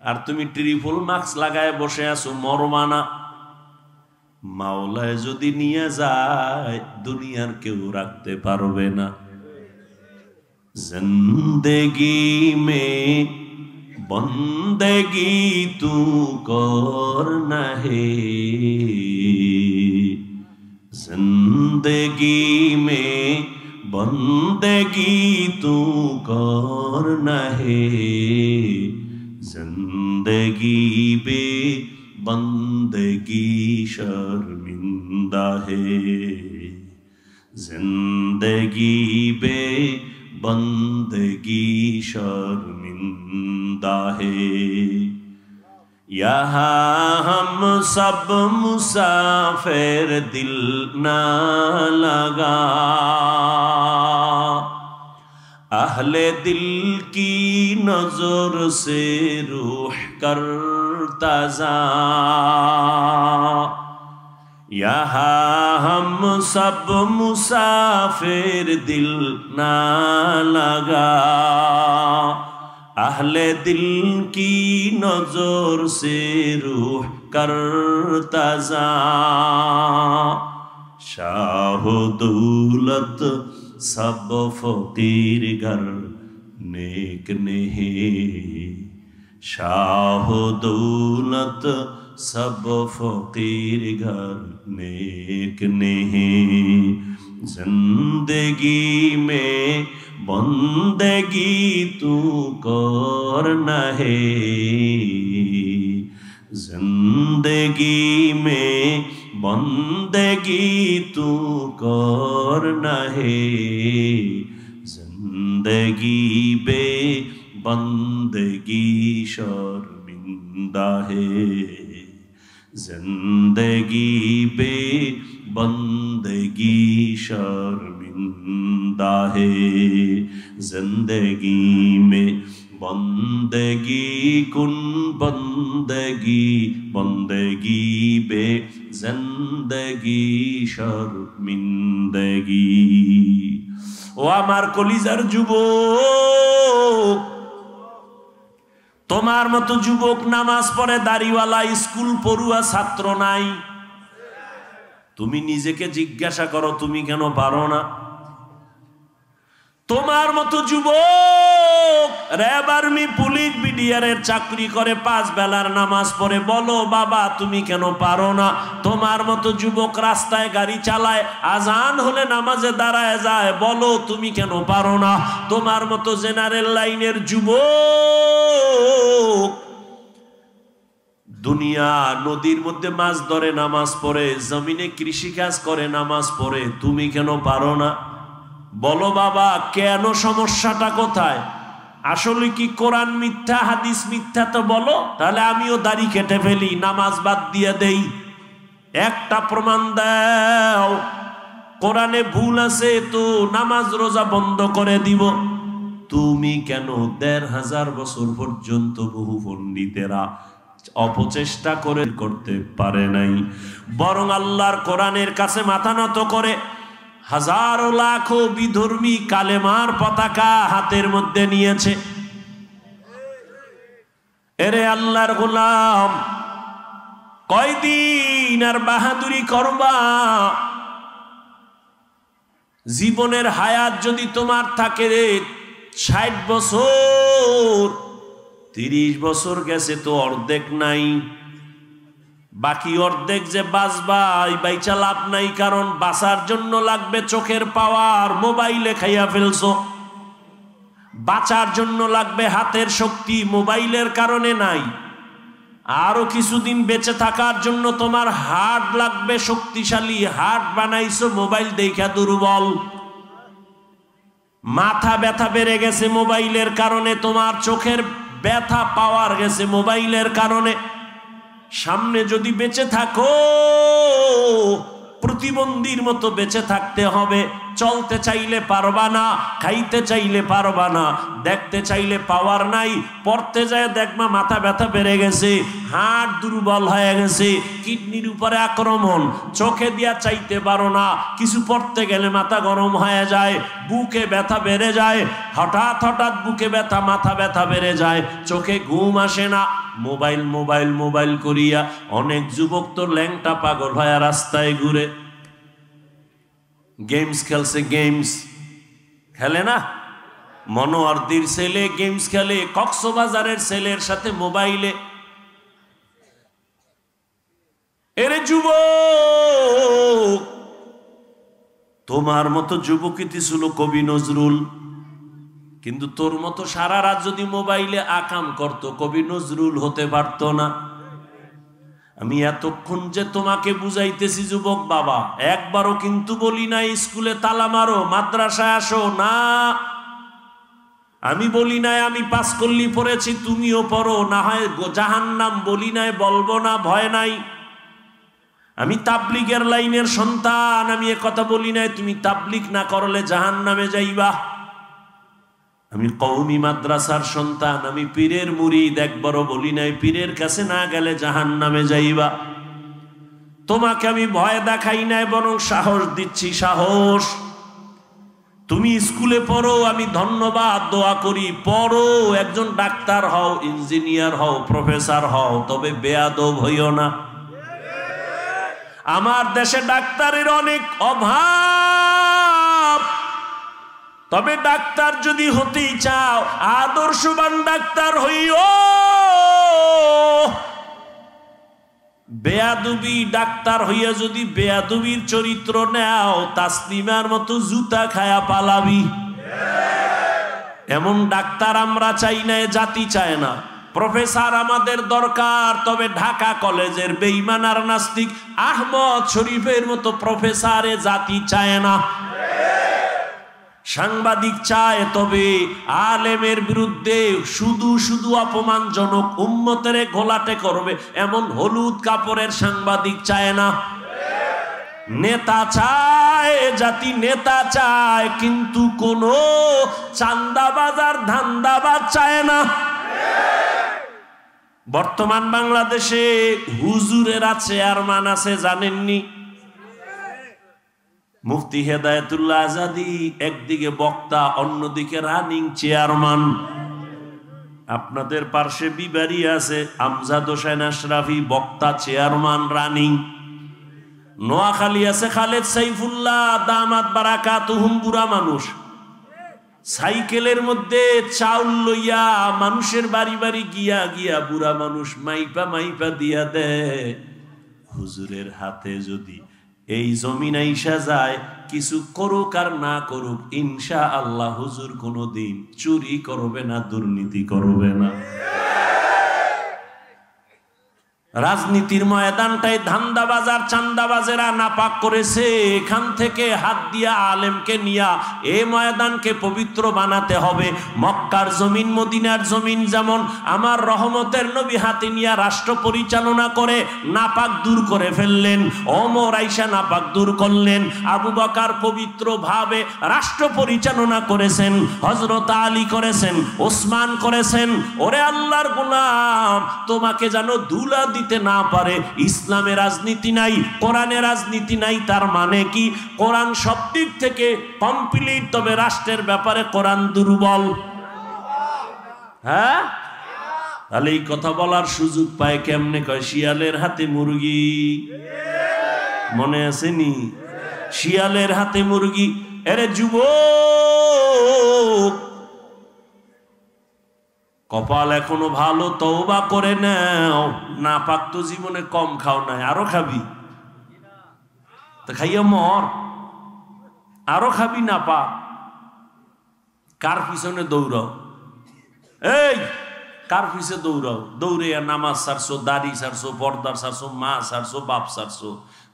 আর তুমি ট্রিপল মাস্ক লাগায় বসে আছো, মরমানা। মাওলায় যদি নিয়ে যায় দুনিয়ার কেউ রাখতে পারবে না। জিন্দেগি মে বন্দেগি তু করনা হে, जिंदगी में बंदगी तू करना है, जिंदगी बे बंदगी शर्मिंदा है, जिंदगी बे बंदगी शर्मिंदा है। यहाँ हम सब मुसाफिर, दिल ना लगा, अहले दिल की नजर से रूह करता जा। यहाँ हम सब मुसाफिर, दिल ना लगा, अहले दिल की नजर से रूह करता जा। शाह दौलत सब फकीर घर नेक नहीं, शाह दौलत सब फकीर घर नेक नहीं, जिंदगी में बंदगी तू कर नहे, जिंदगी में बंदगी तू कर नहे, जिंदगी बे बंदगी शर्मिंदा है, जिंदगी बे बंदगी शर्मिंदा है, जिंदगी में बंदगी कुन बंदगी, बंदगी बे जिंदगी शर्मिंदगी। ও আমার কলিজার যুবক, তোমার মতো যুবক নামাজ পড়ে দাড়িওয়ালা স্কুল পড়ুয়া ছাত্র নাই। তুমি নিজেকে জিজ্ঞাসা করো তুমি কেন পারো না? তোমার মতো যুবক র্যাব আর্মি পুলিশ বিডিআরের চাকরি করে 5 বেলার নামাজ পড়ে, বলো বাবা তুমি কেন পারো না? তোমার মতো যুবক রাস্তায় গাড়ি চালায়, আজান হলে নামাজে দাঁড়ায় যায়, বলো তুমি কেন পারো না? তোমার মতো জেনারেল লাইনের যুবক দুনিয়া নদীর মধ্যে মাছ ধরে নামাজ পড়ে, জমিনে কৃষিকাজ করে নামাজ পড়ে, তুমি কেন পারো না? বলো বাবা কেন, সমস্যাটা কোথায়? আসলে কি কোরআন মিথ্যা হাদিস মিথ্যা? তো বলো, তাহলে আমিও দাড়ি কেটে ফেলি, নামাজ বাদ দিয়ে দেই। একটা প্রমাণ দাও, কোরআনে ভুল আছে তো নামাজ রোজা বন্ধ করে দিব। তুমি কেন 1500 বছর পর্যন্ত বহু পণ্ডিতেরা অপচেষ্টা করে করতে পারে নাই, বরং আল্লাহর কোরআনের কাছে মাথা নত করে হাজারো লাখো বিধর্মী কালেমার পতাকা হাতের মধ্যে নিয়েছে। এরে আল্লাহর গোলাম, কয়দিন আর বাহাদুরি করবা? জীবনের হায়াত যদি তোমার থাকে 60 বছর, 30 বছর গেছে তো অর্ধেক নাই, বাকি অর্ধেক যে বাঁচবা বাইচা লাভ নাই, কারণ বাঁচার জন্য লাগবে চোখের পাওয়ার, মোবাইলে খাইয়া ফেলছো। বাঁচার জন্য লাগবে হাতের শক্তি, মোবাইলের কারণে নাই। আরো কিছুদিন বেঁচে থাকার জন্য তোমার হার্ট লাগবে শক্তিশালী, হার্ট বানাইছো মোবাইল দেখা দুর্বল। মাথা ব্যথা বেড়ে গেছে মোবাইলের কারণে, তোমার চোখের ব্যথা পাওয়ার গেছে মোবাইলের কারণে। সামনে যদি বেঁচে থাকো প্রতিবন্ধীর মতো বেঁচে থাকতে হবে, চলতে চাইলে পারবা না, খাইতে চাইলে পারবা না, দেখতে চাইলে পাওয়ার নাই, পড়তে যায় দেখবা মাথা ব্যথা বেড়ে গেছে, হাড় দুর্বল হয়ে গেছে, কিডনির উপরে আক্রমণ, চোখে দিয়া চাইতে পারো না, কিছু পড়তে গেলে মাথা গরম হয়ে যায়, বুকে ব্যথা বেড়ে যায়, হঠাৎ হঠাৎ বুকে ব্যথা মাথা ব্যথা বেড়ে যায়, চোখে ঘুম আসে না, মোবাইল মোবাইল মোবাইল করিয়া অনেক যুবক তো ল্যাংটা পাগল হয়ে রাস্তায় ঘুরে। গেমস খেলছে, গেমস খেলে না, মনোয়ারদির ছেলে গেমস খেলে, কক্সবাজারের ছেলের সাথে মোবাইলে। এরে যুবক, তোমার মতো যুবকই ছিল কবি নজরুল, কিন্তু তোর মতো সারা রাত যদি মোবাইলে আকাম করত কবি নজরুল হতে পারত না। আমি এতক্ষণ যে তোমাকে বুঝাইতেছি যুবক বাবা, একবারও কিন্তু বলি নাই স্কুলে তালা মারো, মাদ্রাসায় আসো না। আমি বলি নাই আমি পাসকল্লি পড়েছি তুমিও পড়ো, না হয় জাহান্নাম বলি নাই, বলবো না, ভয় নাই। আমি তাবলিগের লাইনের সন্তান, আমি এ কথা বলি নাই তুমি তাবলিগ না করলে জাহান্নামে যাইবা। আমি কওমি মাদ্রাসার সন্তান, আমি পীরের মুরিদ, একবারও বলি নাই পীরের কাছে না গেলে জাহান্নামে যাইবা। তোমাকে আমি ভয় দেখাই নাই, বরং সাহস দিচ্ছি, সাহস। তুমি স্কুলে পড়ো, আমি ধন্যবাদ দোয়া করি, পড়ো, একজন ডাক্তার হও, ইঞ্জিনিয়ার হও, প্রফেসর হও, তবে বেয়াদব হইও না। আমার দেশে ডাক্তারের অনেক অভাব, তবে ডাক্তার যদি হতেই চাও আদর্শবান ডাক্তার হইও। বেয়াদবি ডাক্তার হইয়া যদি বেয়াদবির চরিত্র নেও, তাসলিমার মতো জুতা খায়া পালাবি। এমন ডাক্তার আমরা চাই না, জাতি চায় না। প্রফেসর আমাদের দরকার, তবে ঢাকা কলেজের বেঈমান আর নাস্তিক আহমদ শরীফের মতো প্রফেসরে জাতি চায় না। সাংবাদিক চায়, তবে আলেমের বিরুদ্ধে শুধু শুধু অপমানজনক উম্মতের ঘোলাটে করবে এমন হলুদ কাপড়ের সাংবাদিক চায় না। নেতা চায়, জাতি নেতা চায়, কিন্তু কোন চান্দাবাজ আর ধান্দাবাজ চায় না। বর্তমান বাংলাদেশে হুজুরেরা চেয়ারম্যান আছে, জানেননি? মুফতি হেদায়েতুল্লাহ আজাদী একদিকে বক্তা, অন্যদিকে রানিং চেয়ারম্যান। আপনাদের পার্শ্বে বিবারি আছে আমজাদ হোসেন আশরাফি, বক্তা, চেয়ারম্যান, রানিং। নোয়াখালী আছে খালেদ সাইফুল্লাহ দামাত বারাকাতুহুম, বুড়া মানুষ, সাইকেলের মধ্যে চাউল লইয়া মানুষের বাড়ি বাড়ি গিয়া গিয়া বুড়া মানুষ মাইপা মাইপা দিয়া দেয়। হুজুরের হাতে যদি এই জমিন আইসা যায়, কিছু করুক আর না করুক, ইনশাআল্লাহ হুজুর কোনোদিন চুরি করবে না, দুর্নীতি করবে না। রাজনীতির ময়দানটাই ধান্দাবাজার চান্দাবাজেরা নাপাক করেছে। এখান থেকে হাত দিয়া আলেমকে নিয়া এই ময়দানকে পবিত্র বানাতে হবে। মক্কার জমিন, মদিনার জমিন যেমন আমার রহমতের নবী হাতে নিয়া রাষ্ট্র পরিচালনা করে নাপাক দূর করে ফেললেন, ওমর আইসা নাপাক দূর করলেন, আবু বকর পবিত্র ভাবে রাষ্ট্র পরিচালনা করেছেন, হযরত আলী করেছেন, ওসমান করেছেন। ওরে আল্লাহর গোলাম, তোমাকে যেন দুলা না পারে। ইসলামে রাজনীতি নাই, কোরআনে রাজনীতি নাই, তার মানে কি? কোরআন সব দিক থেকে কমপ্লিট, তবে রাষ্ট্রের ব্যাপারে কোরআন দুর্বল। হ্যাঁ, তাহলে এই কথা বলার সুযোগ পায় কেমনে? কয় শিয়ালের হাতে মুরগি, মনে আসেনি? শিয়ালের হাতে মুরগি। এরে যুবক, কপাল এখনো ভালো, তওবা করে নাও। না পাক তো জীবনে কম খাও নাই, আরো খাবি, তো খাইয়া মর, আরো খাবি না পাক। কার পিছনে দৌড়াও? এই কার পিছে দৌড়াও? দৌড়ে নামাজ ছাড়ছো, দাড়ি ছাড়ছো, পর্দা ছাড়ছো, মা ছাড়ছো, বাপ ছাড়ছো।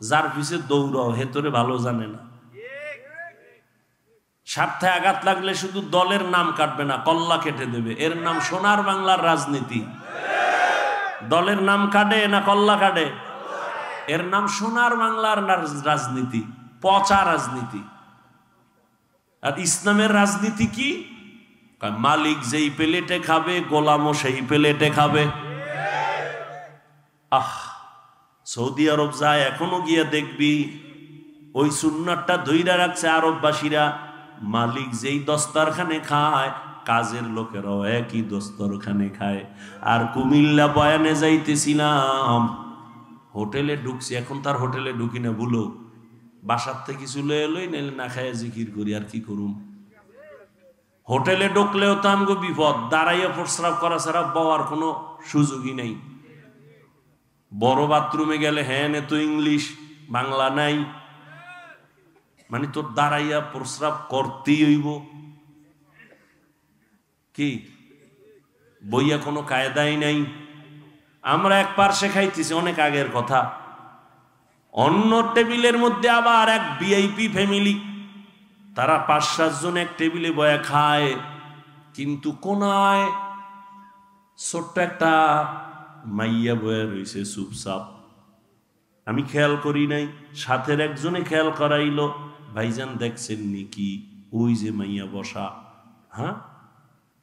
যার পিছে দৌড়াও হে তোরে ভালো জানে না। স্বার্থে আঘাত লাগলে শুধু দলের নাম কাটবে না, কল্লা কেটে দেবে। এর নাম সোনার বাংলার রাজনীতি। দলের নাম কাটে না কল্লা কাটে, এর নাম সোনার বাংলার রাজনীতি, পচা রাজনীতি। আর ইসলামের রাজনীতি কি? মালিক যেই প্লেটে খাবে, গোলামও সেই প্লেটে খাবে। সৌদি আরব যায়, এখনো গিয়া দেখবি ওই সুন্নাতটা ধইরা রাখছে আরববাসীরা। মালিক যেই দস্তরখানে খায়, কাজের লোকেরাও একই দস্তরখানে খায়। আর কুমিল্লা বয়ানে যাইতেছিলাম, হোটেলে ঢুকছি, এখন তার হোটেলে ঢুকি না, ভুলো বাসার থেকে কিছু লয়ে লই, নাইলে না খায় জিকির করি, আর কি করুম। হোটেলে ঢুকলেও তো আমগো বিপদ, দাঁড়াইয়া প্রস্রাব করা ছাড়া বওয়ার কোনো সুযোগই নেই। বড় বাথরুমে গেলে হ্যাঁ নে তো ইংলিশ, বাংলা নাই, মানে তোর দাঁড়াইয়া প্রস্রাব করতেই হইব। কি বইয়া কোনো কায়দাই নাই। আমরা এক পার্শ্বে খাইতেছি, অনেক আগের কথা। অন্য টেবিলের মধ্যে আবার এক ভিআইপি ফ্যামিলি, তারা ৫-৭ জন এক টেবিলে বয়া খায়, কিন্তু কোনায় ছোট্ট একটা মাইয়া বয়া রয়েছে চুপচাপ। আমি খেয়াল করি নাই, সাথের একজনে খেয়াল করাইলো, ভাইজান দেখছেন নাকি ওই যে মাইয়া বসা? হ্যাঁ,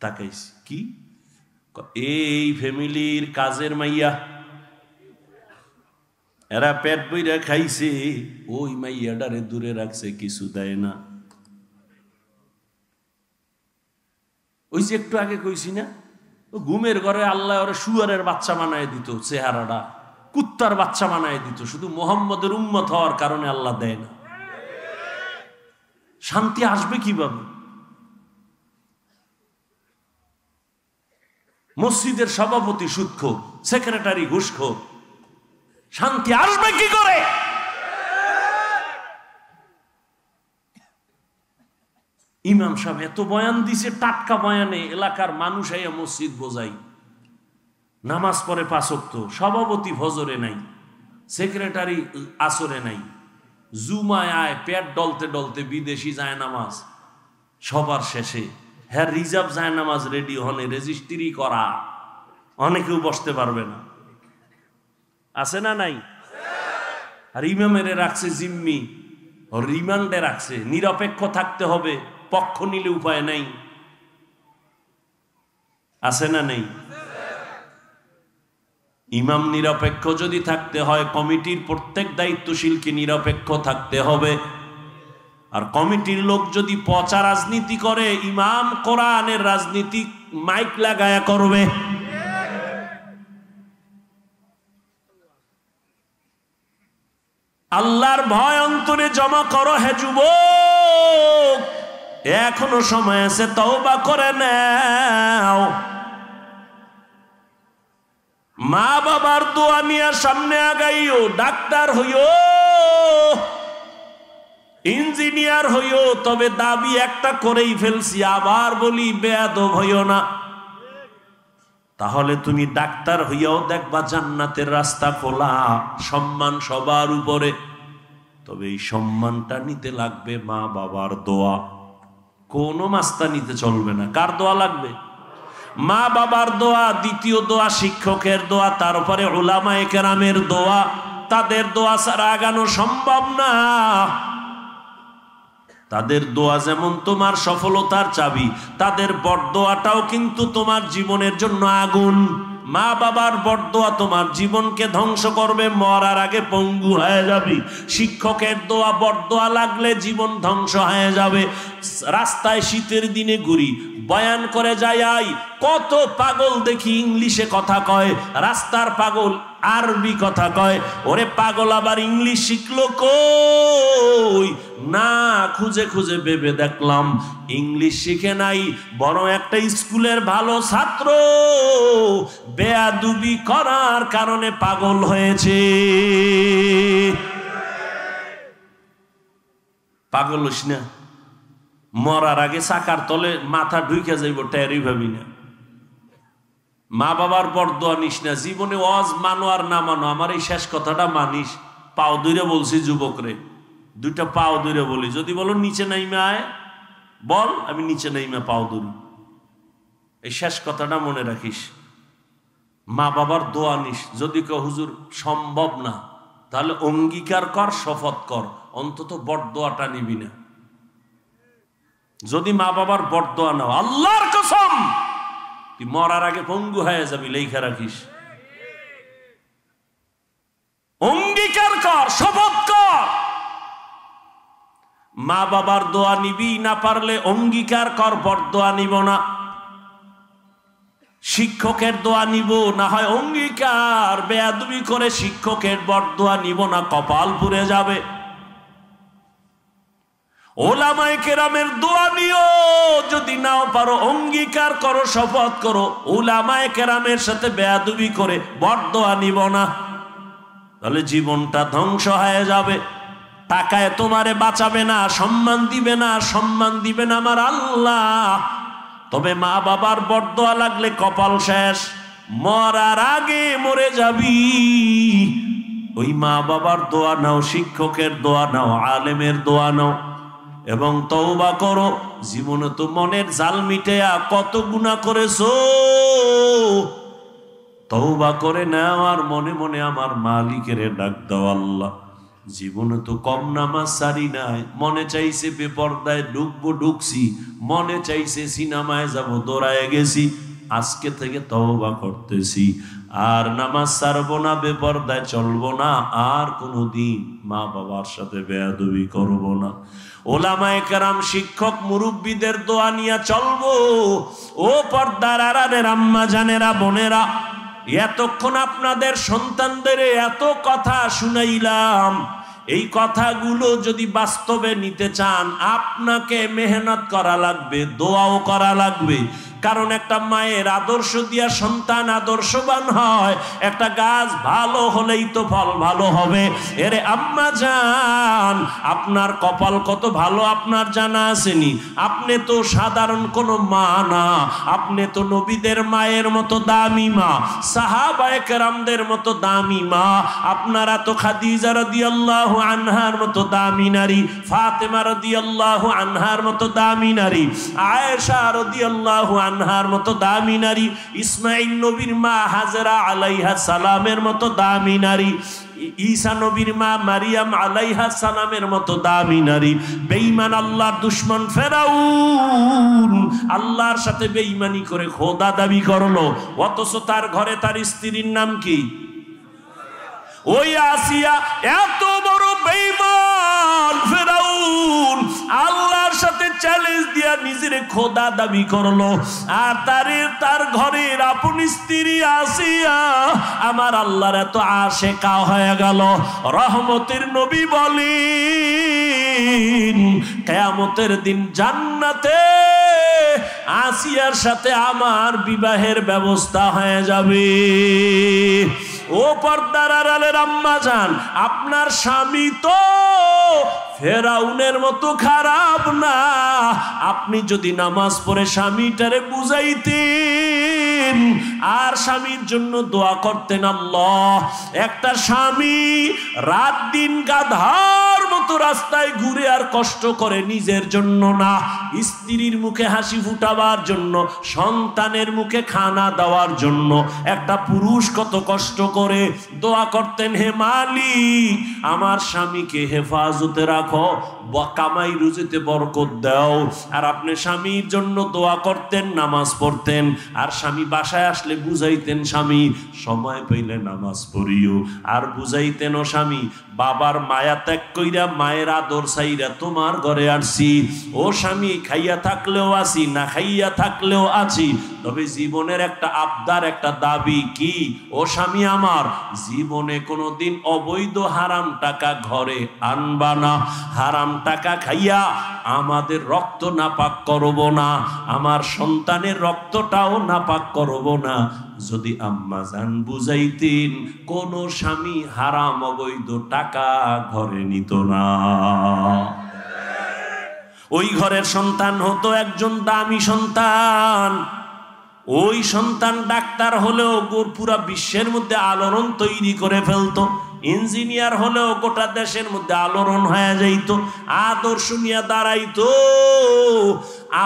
তাকাইছি। কি? এই ফ্যামিলির কাজের মাইয়া, এরা পেট বইরা খাইছে, ওই মাইয়াটারে দূরে রাখছে, কিছু দেয় না। ওই যে একটু আগে কইছি না, ঘুমের ঘরে আল্লাহ ওরা শুয়ারের বাচ্চা বানায় দিত, চেহারাটা কুত্তার বাচ্চা বানায় দিত, শুধু মোহাম্মদের উম্মত হওয়ার কারণে আল্লাহ দেয় না। শান্তি আসবে কিভাবে? মসজিদের সভাপতি সুদখোর, সেক্রেটারি ঘুষখোর, শান্তি আসবে কি করে? ইমাম সাহেব এত বয়ান দিছে, টাটকা বয়ানে এলাকার মানুষ আইয়া মসজিদ বোঝাই, নামাজ পড়ে 5 ওয়াক্ত, সভাপতি ফজরে নাই, সেক্রেটারি আসরে নাই, জুমায় আয় পেট ডলতে ডলতে বিদেশি যায় নামাজ, সবার শেষে হ্যাঁ রিজার্ভ যায় নামাজ রেডি হনে রেজিস্ট্রি করা, অনেকেও বসতে পারবে না, আছে না নাই? আর ইমামেরে রাখছে জিম্মি, রিমান্ডে রাখছে, নিরপেক্ষ থাকতে হবে, পক্ষ নিলে উপায় নাই, আছে না নেই? ইমাম নিরপেক্ষ যদি থাকতে হয়, কমিটির প্রত্যেক দায়িত্বশীলকে নিরপেক্ষ থাকতে হবে। আর কমিটির লোক যদি পচা রাজনীতি করে, ইমাম কোরআনের রাজনীতি মাইক লাগায়া করবে। আল্লাহর ভয় অন্তরে জমা করো হে যুবক, এখনো সময় আছে, তওবা করে নাও। মা বাবার দোয়া নিয়ে সামনে আগাইও, ডাক্তার হইও, ইঞ্জিনিয়ার হইও, তবে দাবি একটা করেই ফেলছি, আবার বলি বেয়াদব হইও না। তাহলে তুমি ডাক্তার হইয়াও দেখবা জান্নাতের রাস্তা খোলা, সম্মান সবার উপরে। তবে এই সম্মানটা নিতে লাগবে মা বাবার দোয়া, কোনো মাস্তা নিতে চলবে না। কার দোয়া লাগবে? মা বাবার দোয়া। দ্বিতীয় দোয়া শিক্ষকের দোয়া, তারপরে উলামায়ে কেরামের দোয়া। তাদের দোয়া ছাড়া আগানো সম্ভব না। তাদের দোয়া যেমন তোমার সফলতার চাবি, তাদের বরদোয়াটাও কিন্তু তোমার জীবনের জন্য আগুন। মা বাবার বরদোয়া তোমার জীবনকে ধ্বংস করবে, মরার আগে পঙ্গু হয়ে যাবে। শিক্ষকের দোয়া বরদোয়া লাগলে জীবন ধ্বংস হয়ে যাবে। রাস্তায় শীতের দিনে ঘুরি, বয়ান করে যাই, কত পাগল দেখি ইংলিশে কথা কয়, রাস্তার পাগল আরবি কথা কয়। ওরে পাগল আবার ইংলিশ শিখলো কই? না, খুঁজে খুঁজে ভেবে দেখলাম ইংলিশ শিখে নাই, বড় একটা স্কুলের ভালো ছাত্র বেয়াদবি করার কারণে পাগল হয়েছে। পাগল হইস না, মরার আগে চাকার তলে মাথা ঢুকে যাইব, টেরই ভাবি না। মা বাবার বরদোয়া নিস না। জীবনে ওয়াজ মানো আর না মানো, আমার এই শেষ কথাটা মানিস। পাও দূরে বলছি যুবকরে, দুইটা পাও দূরে বলি। যদি বলো নিচে নাইমে আয়, বল আমি নিচে নাইমে পাও দূরি। এই শেষ কথাটা মনে রাখিস। মা বাবার দোয়া নিস। যদি কেউ হুজুর সম্ভব না, তাহলে অঙ্গীকার কর, শপথ কর, অন্তত বরদোয়াটা নিবি না। যদি মা বাবার বরদোয়া নাও, আল্লাহর কসম তুই মরার আগে পঙ্গু হয়ে যাবি, লেখা রাখিস। অঙ্গীকার কর, শপথ কর। মা বাবার দোয়া নিবি, না পারলে অঙ্গীকার কর বরদোয়া নিব না। শিক্ষকের দোয়া নিব, না হয় অঙ্গীকার, বেয়াদবি করে শিক্ষকের বরদোয়া নিব না, কপাল পুড়ে যাবে। ওলামায়ে কেরামের দোয়া নিও, যদি নাও পারো অঙ্গীকার করো, শপথ করো, ওলামায়ে কেরামের সাথে বেয়াদবি করে বরদোয়া নিব না, তাহলে জীবনটা ধ্বংস হয়ে যাবে। টাকায় তোমারে বাঁচাবে না, সম্মান দিবে না, সম্মান দিবে না আমার আল্লাহ। তবে মা বাবার বরদোয়া লাগলে কপাল শেষ, মরার আগে মরে যাবি। ওই মা বাবার দোয়া নাও, শিক্ষকের দোয়া নাও, আলেমের দোয়া নাও, এবং তওবা করো। জীবনে তো মনের জাল মিটেয়া কত গুনাহ করেছো, তওবা করে নাও আর মনে মনে আমার মালিকের ডাক দাও, আল্লাহ জীবনে তো কম নামাজ সারি নাই, মনে চাইছে বেপরদায় ঢুকবো, ঢুকছি, মনে চাইছে সিনেমায় যাব, দৌড়ায় গেছি, আজকে থেকে তওবা করতেছি, আর নামাজ ছাড়বো না, বেপরদায় চলবো না, আর কোনোদিন মা বাবার সাথে বেয়াদবি করবো না। ওলামায়ে কেরাম, শিক্ষক, মুরব্বীদের দোয়া নিয়ে চলবো। ও পর্দার আড়ালের আম্মা জানেরা, বোনেরা, এতক্ষণ আপনাদের সন্তানদের এত কথা শুনাইলাম। এই কথাগুলো যদি বাস্তবে নিতে চান, আপনাকে মেহনত করা লাগবে, দোয়াও করা লাগবে। কারণ একটা মায়ের আদর্শ দিয়া সন্তান আদর্শবান হয়। একটা গাছ ভালো হলেই তো ফল ভালো হবে। এরে আম্মা জান, আপনার কপাল কত ভালো আপনার জানা আসেনি? আপনি তো সাধারণ কোনো মা না, আপনি তো নবীদের মায়ের মতো দামি মা, সাহাবায়ে কেরামদের মতো দামি মা। আপনারা তো খাদিজা রাদিয়াল্লাহু আনহার মতো দামি নারী, ফাতেমা রাদিয়াল্লাহু আনহার মতো দামি নারী, আয়েশা রাদিয়াল্লাহু আনহার মতো দামি নারী, ইসমাঈল নবীর মা হাজরা আলাইহা সালামের মতো দামি নারী, ঈসা নবীর মা মারিয়াম আলাইহা সালামের মতো দামি নারী। বেঈমান আল্লাহর দুশমন ফেরাউন আল্লাহর সাথে বেঈমানি করে খোদা দাবি করলো, অথচ তার ঘরে তার স্ত্রীর নাম কি? ওই আসিয়া। এত বড় বেঈমান ফেরাউন আল্লাহর সাথে চ্যালেঞ্জ দিয়া নিজের খোদা দাবি করলো, আর তার ঘরের আপন স্ত্রী আসিয়া আমার আল্লাহর এত আশেকা হয়ে গেল। রহমতের নবী বলেন কিয়ামতের দিন জান্নাতে আসিয়ার সাথে আমার বিবাহের ব্যবস্থা হয়ে যাবে। ও পর্দার আড়ালের আম্মা জান, আপনার স্বামী তো ফেরাউনের মতো খারাপ না। আপনি যদি নামাজ পড়ে স্বামীটারে বুঝাইতেন আর স্বামীর জন্য দোয়া করতেন, আল্লাহ, একটা স্বামী রাত দিন গাধার মতো রাস্তায় ঘুরে আর কষ্ট করে নিজের জন্য না, স্ত্রীর মুখে হাসি ফুটাবার জন্য, সন্তানের মুখে খানা দেওয়ার জন্য একটা পুরুষ কত কষ্ট করে দোয়া করতেন, হে মালিক আমার স্বামীকে হেফাজতে রাখো, কামাই রুজিতে বরকত দাও। আর আপনি স্বামীর জন্য দোয়া করতেন, নামাজ পড়তেন, আর স্বামী বাসায় আসলে বুঝাইতেন, স্বামী সময় পাইলে নামাজ পড়িও, আর বুঝাইতেন, ও স্বামী বাবার মায়া ত্যাগ কইরা মায়ের আদর চাইরা তোমার ঘরে আসছি। ও স্বামী খাইয়া থাকলেও আছি, না খাইয়া থাকলেও আছি, তবে জীবনের একটা আবদার, একটা দাবি কি, ও স্বামী আমার জীবনে কোনোদিন অবৈধ হারাম টাকা ঘরে আনবা না, হারাম টাকা খাইয়া আমাদের রক্ত নাপাক করব না, আমার সন্তানের রক্তটাও নাপাক করব না। যদি আম্মা জান বুঝাইতেন, কোন স্বামী হারাম অবৈধ টাকা ঘরে নিত না। ওই ঘরের সন্তান হতো একজন দামি সন্তান। ওই সন্তান ডাক্তার হলেও পুরা বিশ্বের মধ্যে আলোড়ন তৈরি করে ফেলতো, ইঞ্জিনিয়ার হলেও গোটা দেশের মধ্যে আলোড়ন হয়ে যাইতো, আদর্শ নিয়ে দাঁড়াইতো।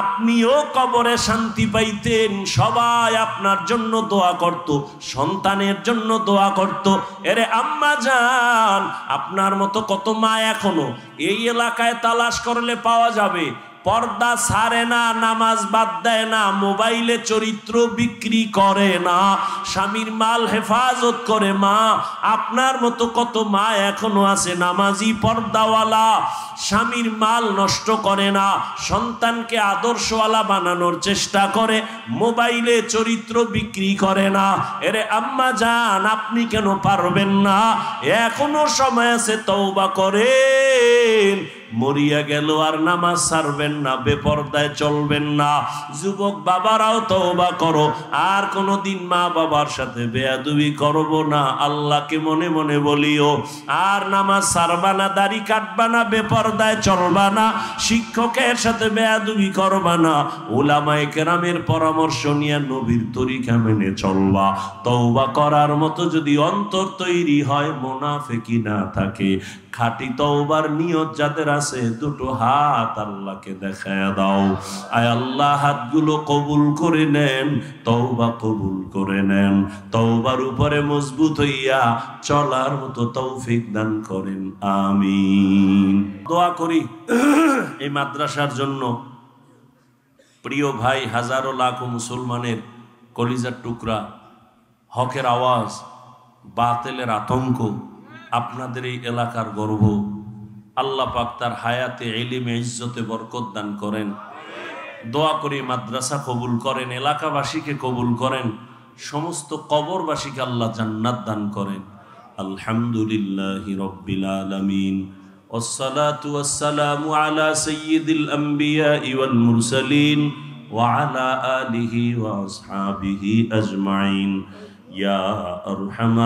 আপনিও কবরে শান্তি পাইতেন, সবাই আপনার জন্য দোয়া করত, সন্তানের জন্য দোয়া করত। এরে আম্মা জান, আপনার মতো কত মা এখনো এই এলাকায় তালাশ করলে পাওয়া যাবে, পর্দা ছাড়ে না, নামাজ বাদ দেয় না, মোবাইলে চরিত্র বিক্রি করে না, স্বামীর মাল হেফাজত করে মা। আপনার মতো কত মা এখনো আছে নামাজি, পর্দাওয়ালা, স্বামীর মাল নষ্ট করে না, সন্তানকে আদর্শওয়ালা বানানোর চেষ্টা করে, মোবাইলে চরিত্র বিক্রি করে না। এরে আম্মা জান, আপনি কেন পারবেন না? এখনো সময় আছে, তওবা করেন। মরিয়া গেল আর নামাজ ছাড়বেন না, বেপরদায় চলবেন না। যুবক বাবারাও তওবা করো, আর কোনোদিন মা বাবার সাথে বেয়াদবি করব না, আল্লাহকে মনে মনে বলিও। আর নামাজ ছাড়বা না, দাড়ি কাটবা না, বেপরদায় চলবা না, শিক্ষকের সাথে বেয়াদবি করবা না, উলামায়ে কেরামের পরামর্শ নিয়ে নবীর তরিকা মেনে চলবা। তওবা করার মতো যদি অন্তর তৈরি হয়, মুনাফিকি না থাকে, খাঁটি তওবার নিয়ত যাদের আছে, দুটো হাত আল্লাহকে দেখায়া দাও। আয় আল্লাহ, হাতগুলো কবুল করে নেন, তওবা কবুল করে নেন, তওবার উপরে মজবুত হইয়া চলার মতো তৌফিক দান করেন, আমিন। দোয়া করি এই মাদ্রাসার জন্য। প্রিয় ভাই, হাজারো লাখো মুসলমানের কলিজার টুকরা, হকের আওয়াজ, বাতিলের আতঙ্ক, আপনাদের এই এলাকার গর্ব, আল্লাহ পাক তার হায়াতে, ইলমে, ইজ্জতে বরকত দান করেন। দোয়া করি মাদ্রাসা কবুল করেন, এলাকাবাসীকে কবুল করেন, সমস্ত কবরবাসীকে আল্লাহ জান্নাত দান করেন। আলহামদুলিল্লাহি রাব্বিল আলামিন, ওয়াসসালাতু ওয়াসসালামু আলা সাইয়্যিদিল আম্বিয়াই ওয়াল মুরসালিন وعلى آله وأصحابه أجمعين يا أرحم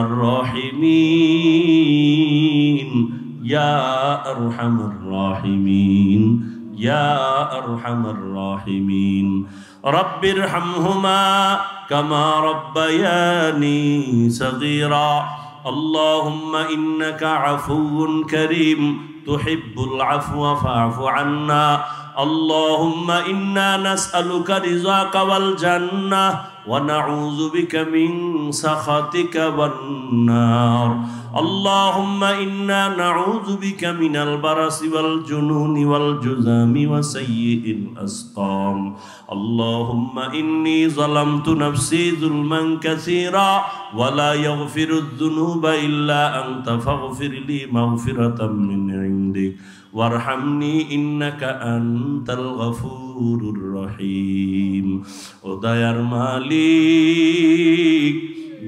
الراحمين يا أرحم الراحمين يا أرحم الراحمين رب ارحمهما كما ربياني صغيرا اللهم إنك عفو كريم تحب العفو فاعف عنا اللهم إنا نسألك رضاك والجنة ونعوذ بك من سخطك والنار اللهم إنا نعوذ بك من البرص والجنون والجذام وسيء الأسقام اللهم إني ظلمت نفسي ظلما كثيرا ولا يغفر الذنوب إلا أنت فاغفر لي مغفرة من عندك وارحمني إنك أنت الغفور الرحيم ও দয়ার মালিক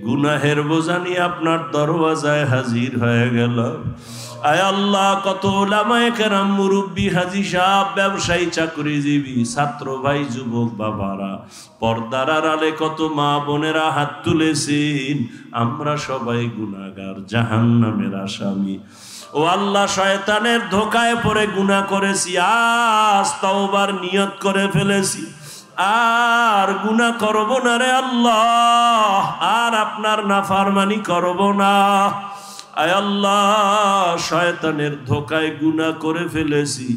গুনাহের বোঝা নিয়ে আপনার দরওয়াজায় হাজির হয়ে গেল আয় আল্লাহ কত উলামায়ে কেরাম মুরব্বি হাজী সাহেব ব্যবসায়ী চাকরিজীবী ছাত্র ভাই যুবক বাবারা পর্দার আড়ালে কত মা বোনেরা হাত তুলেছেন আমরা সবাই গুনাহগার জাহান্নামের আসামি ও আল্লাহ শয়তানের ধোকায় পড়ে গুনাহ করেছি আজ তওবার নিয়ত করে ফেলেছি আর গুনাহ করব না রে আল্লাহ আর আপনার নাফরমানি করব না আয় আল্লাহ শয়তানের ধোকায় গুনাহ করে ফেলেছি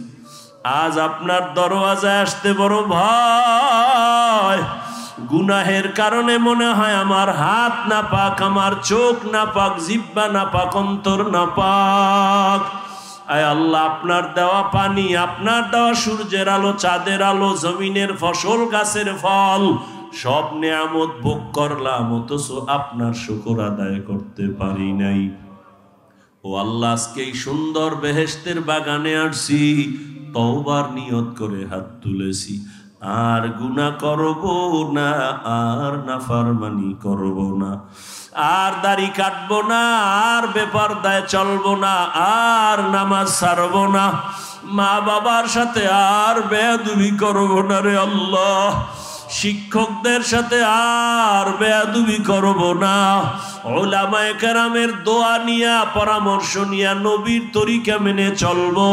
আজ আপনার দরওয়াজায় আসতে বড় ভয় গুনাহের কারণে মনে হয় আমার হাত না পাক আমার চোখ না পাক জিহ্বা না পাক অন্তর না পাক আয় আল্লাহ আপনার দেওয়া পানি আপনার দেওয়া সূর্যের আলো চাঁদের আলো জমিনের ফসল গাছের ফল সব নিয়ামত ভোগ করলাম অথচ আপনার শুকর আদায় করতে পারি নাই ও আল্লাহ আজকে এই সুন্দর বেহেশতের বাগানে আসছি তওবার নিয়ত করে হাত তুলেছি আর গুনাহ করব না আর নাফরমানি করব না আর দাড়ি কাটবো না আর বেপরদায় চলবো না আর নামাজ ছাড়বো না মা বাবার সাথে আর বেয়াদবি করব না রে আল্লাহ শিক্ষকদের সাথে আর বেয়াদবি করব না উলামায়ে কেরামের দোয়া নিয়া পরামর্শ নিয়া নবীর তরিকা মেনে চলবো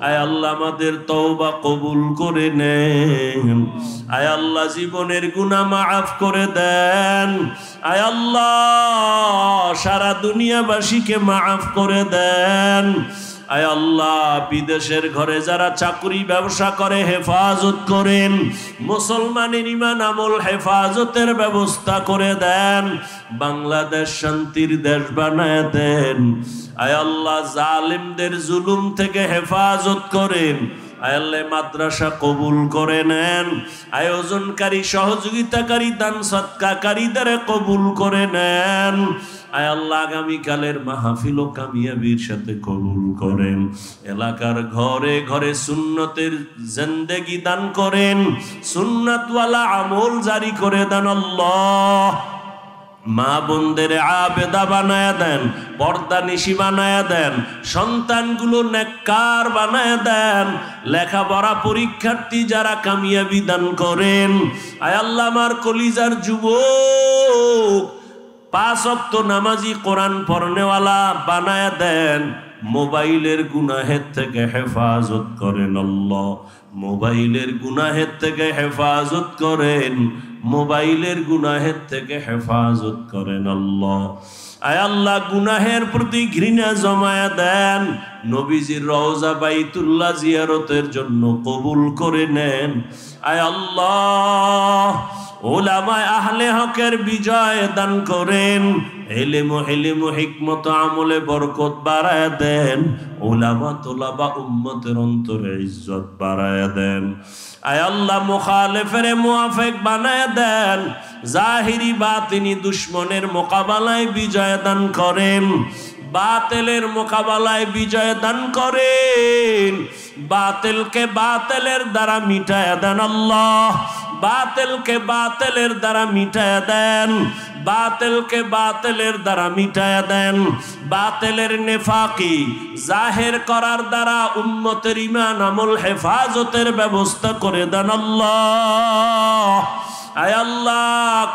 আয় আল্লাহ আমাদের তওবা কবুল করে নেন আয় আল্লাহ জীবনের গুনাহ মাফ করে দেন আয় আল্লাহ সারা দুনিয়াবাসীকে মাফ করে দেন আয় আল্লাহ বিদেশের ঘরে যারা চাকরি ব্যবসা করে হেফাজত করেন মুসলমানের ঈমান আমল হেফাজতের ব্যবস্থা করে দেন বাংলাদেশ শান্তির দেশ বানায় দেন আয় আল্লাহ জালিমদের জুলুম থেকে হেফাজত করেন আয় আল্লাহ মাদ্রাসা কবুল করে নেন আয়োজনকারী সহযোগিতাকারী দান সদকাকারীদের কবুল করে নেন আয় আল্লাহ আগামীকালের মাহফিল ও কামিয়াবির সাথে কবুল করেন এলাকার ঘরে ঘরে সুন্নতের জিন্দেগি দান করেন সুন্নাতওয়ালা আমল জারি করে দেন আল্লাহ মা বোনদের আবেদা বানায়া দেন পর্দা নিশি বানায়া দেন সন্তানগুলো নেককার বানায়া দেন লেখাপড়া পরীক্ষার্থী যারা কামিয়াবি দান করেন আয় আল্লাহ আমার কলিজার যুবক 5 ওয়াক্ত নামাজি কোরআন পড়নেওয়ালা বানায়া দেন মোবাইলের গুনাহের থেকে হেফাজত করেন আল্লাহ মোবাইলের গুনাহের থেকে হেফাজত করেন মোবাইলের গুনাহের থেকে হেফাজত করেন আল্লাহ আয় আল্লাহ গুনাহের প্রতি ঘৃণা জমায়া দেন নবীজির রওজা বাইতুল্লাহ জিয়ারতের জন্য কবুল করে নেন আয় আল্লাহ উলামায়ে আহলে হকের বিজয় দান করেন ইলম হিকমত আমলে বরকত বাড়ায়া দেন উলামা তোলাবা উম্মতের অন্তরে ইজ্জত বাড়ায়া দেন আয় আল্লাহ মুখালিফের মুওয়াফিক বানায়া দেন জাহিরি বাতিনি দুশমনের মোকাবেলায় বিজয় দান করেন বাতিলের মোকাবেলায় বিজয় দান করেন বাতিলকে বাতিলের দ্বারা মিটায়া দেন আল্লাহ বাতিলকে বাতিলের দ্বারা মিটায়া দেন, বাতিলকে বাতিলের দ্বারা মিটায়া দেন। বাতিলের নেফাকি জাহের করার দ্বারা উম্মতের ঈমান আমল হেফাজতের ব্যবস্থা করে দেন আল্লাহ। আয় আল্লাহ,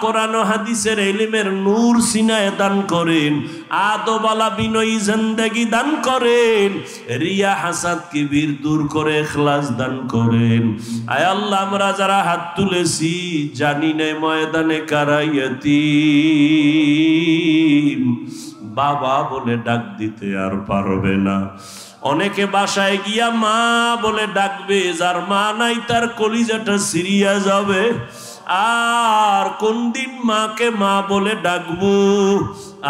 কোরআন ও হাদিসের ইলমের নূর সিনায় দান করেন, আদবালা বিনয়ী জিন্দেগি দান করেন, রিয়া হাসাদ কিবির দূর করে ইখলাস দান করেন। আয় আল্লাহ, আমরা যারা হাত তুলেছি জানি না ময়দানে কারা ইয়াতীম, বাবা বলে ডাক দিতে আর পারবে না। অনেকে বাসায় গিয়া মা বলে ডাকবে, যার মা নাই তার কলিজাটা সিরিয়া যাবে। আর কোন দিন মাকে মা বলে ডাকবো,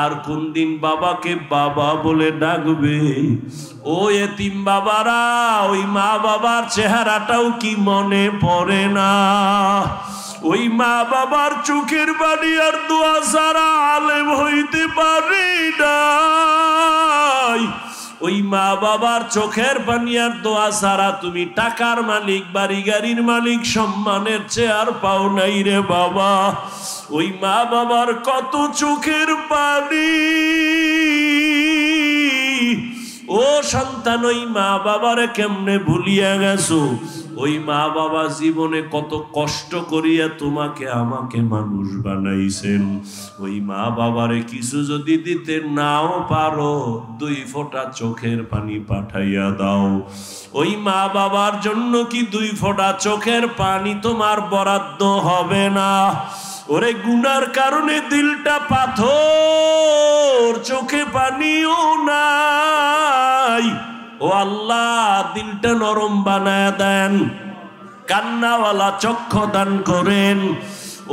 আর কোন দিন বাবাকে বাবা বলে ডাকবে। ও এতিম বাবারা, ওই মা বাবার চেহারাটাও কি মনে পড়ে না? ওই মা বাবার চোখের পানি আর দোয়া ছাড়া আলেম হইতে পারি নাই। ওই মা বাবার চোখের পানি আর দোয়া ছাড়া তুমি টাকার মালিক, বাড়ি গাড়ির মালিক, সম্মানের চেয়ার পাও নাই রে বাবা। ওই মা বাবার কত চোখের পানি। ও সন্তান, ওই মা বাবারে কেমনে ভুলিয়া গেছো? ওই মা বাবা জীবনে কত কষ্ট করিয়া তোমাকে আমাকে মানুষ বানাইছেন। ওই মা বাবারে কিছু যদি দিতে নাও পারো, 2 ফোঁটা চোখের পানি পাঠাইয়া দাও। ওই মা বাবার জন্য কি 2 ফোঁটা চোখের পানি তোমার বরাদ্দ হবে না? ওরে গুনার কারণে দিলটা পাথর, চোখে পানিও নাই। ও আল্লাহ, দিলটা নরম বানায় দেন, কান্নাওয়ালা চক্ষু দান করেন।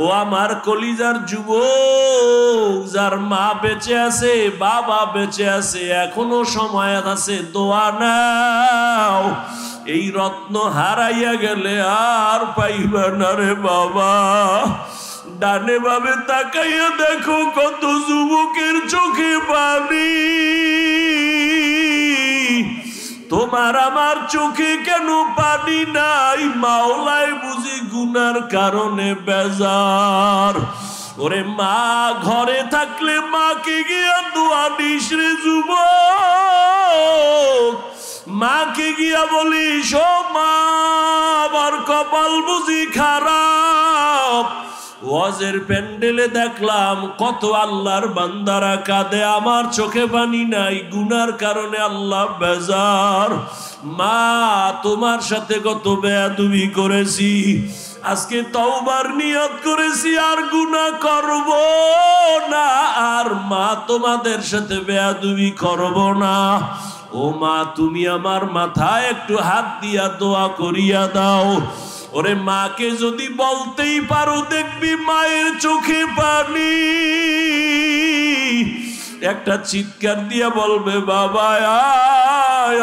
ও আমার কলিজার যুবক, যার মা বেঁচে আছে, বাবা বেঁচে আছে, এখনো সময় আছে, দোয়া নাও। এই রত্ন হারাইয়া গেলে আর পাইবা না রে বাবা। ডানে বামে তাকাইয়া দেখো কত যুবকের চোখে পানি। তোমার আমার চোখে কেন পানি নাই? মাওলাই বুঝি গুনার কারণে বেজার। ওরে মা ঘরে থাকলে মাকে গিয়া দোয়া দিস রে যুবক। মাকে গিয়া বলিস, ও মা আমার কপাল বুঝি খারাপ। ওয়াজের প্যান্ডেলে দেখলাম কত আল্লাহর বান্দারা কাঁদে, আমার চোখে পানি নাই, গুনার কারণে আল্লাহ বেজার। মা তোমার সাথে কত বেয়াদবি করেছি, আজকে তওবার নিয়ত করেছি আর গুনাহ করব না। আর মা তোমাদের সাথে বেয়াদবি করব না। ও মা, তুমি আমার মাথায় একটু হাত দিয়া দোয়া করিয়া দাও। ওরে মাকে যদি বলতেই পারো, দেখবি মায়ের চোখে পানি। একটা চিৎকার দিয়া বলবে, বাবা আয়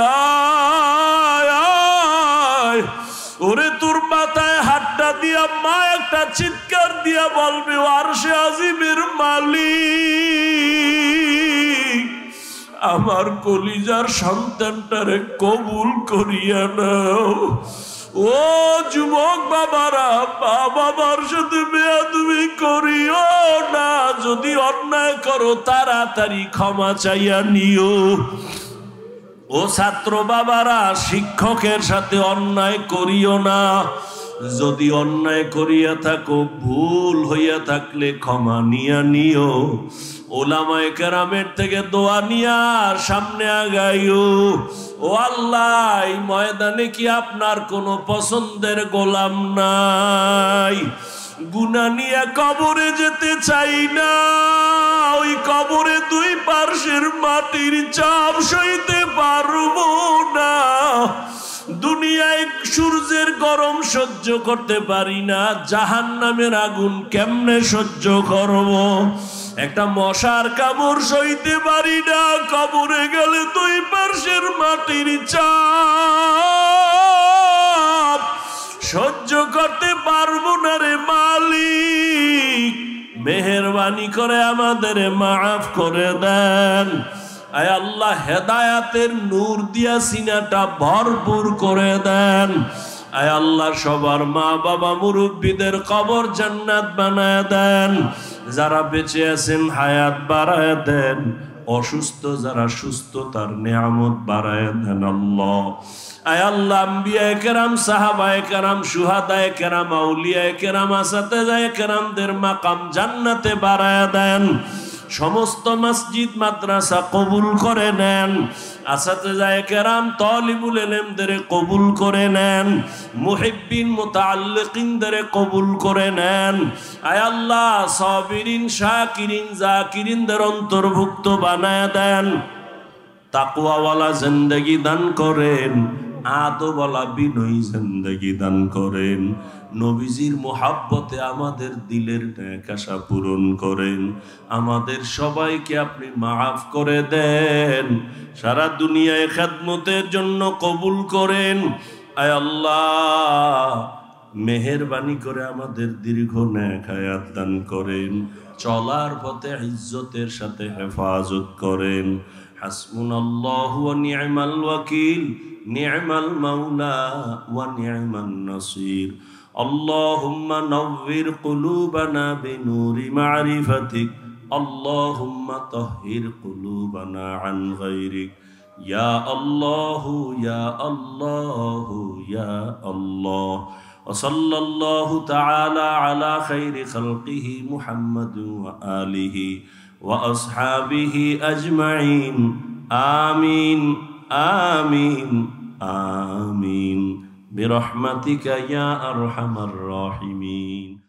আয় আয়। ওরে তোর মাথায় হাতটা দিয়া মা একটা চিৎকার দিয়া বলবে, আরশে আজিমের মালিক, আমার কলিজার সন্তানটারে কবুল করিয়া নাও। ও যুবক বাবারা, বাবার সাথে বেয়াদবি করিও না। যদি অন্যায় করো তাড়াতাড়ি ক্ষমা চাইয়া নিও। ও ছাত্র বাবারা, শিক্ষকের সাথে অন্যায় করিও না। যদি অন্যায় করিয়া থাকো, ভুল হইয়া থাকলে ক্ষমা নিয়া নিও। ওলামায়ে কেরামের থেকে দোয়া নিয়া সামনে আগাইও। ও আল্লাহ, এই ময়দানে কি আপনার কোনো পছন্দের গোলাম নাই? গুনাহ নিয়ে কবরে যেতে চাই না। ওই কবরে 2 পার্শ্বের মাটির চাপ সইতে পারবো না। দুনিয়ায় সূর্যের গরম সহ্য করতে পারি না, জাহান্নামের আগুন কেমনে সহ্য করব? একটা মশার কামড় সইতে পারি না। কবরে গেলে 2 পার্শ্বের মাটির চাপ সহ্য করতে পারবো না রে মালিক। মেহেরবানি করে আমাদের মাফ করে দেন। আয় আল্লাহ, হেদায়াতের নূর দিয়া সিনাটা ভরপুর করে দেন। আয় আল্লাহ সবার মা বাবা মুরব্বীদের কবর জান্নাত বানায় দেন, যারা বেঁচে আছেন হায়াত বাড়ায় দেন, অসুস্থ যারা সুস্থতার নিয়ামত বাড়ায় দেন আল্লাহ। আয় আল্লাহ আম্বিয়ায়ে কেরাম, সাহাবায়ে কেরাম, শুহাদায়ে কেরাম, আউলিয়ায়ে কেরাম, আসাতেজায়ে কেরামদের মাকাম জান্নাতে বাড়ায় দেন। সমস্ত মসজিদ মাদ্রাসা কবুল করে নেন, আসাতেজায়ে কেরাম তালিবুল ইলমদের কবুল করে নেন, মুহিব্বিন মুতাআল্লিকিনদের কবুল করে নেন। আয় আল্লাহ সাবিরিন শাকিরিন জাকিরিনদের অন্তর্ভুক্ত বানায় দেন। তাকওয়াওয়ালা জিন্দেগি দান করেন, আদবওয়ালা বিনয়ী জিন্দেগি দান করেন। নবীজির মোহাব্বতে আমাদের দিলের নেক আশা পূরণ করেন। আমাদের সবাইকে আপনি মাফ করে দেন, সারা দুনিয়ায় খেদমতের জন্য কবুল করেন। আয় আল্লাহ মেহেরবানি করে আমাদের দীর্ঘ নেক হায়াত দান করেন, চলার পথে ইজ্জতের সাথে হেফাজত করেন। হাসবুনাল্লাহু ওয়া নি'মাল ওয়াকিল, নি'মাল মাওলা ওয়া নি'মান নাসির। আল্লাহুম্মা নাওয়ির কুলুবানা বিনুরি মা'রিফাতিক, আল্লাহুম্মা তাহহির কুলুবানা আন গায়রিক। ইয়া আল্লাহু ইয়া আল্লাহু ইয়া আল্লাহ। ওয়া সাল্লাল্লাহু তাআলা আলা খাইরি খালকিহি মুহাম্মাদিন ওয়া আলিহি ওয়া আসহাবিহি আজমাইন। আমিন আমিন আমিন বিরহমাতিকা ইয়া আরহামার রাহিমিন।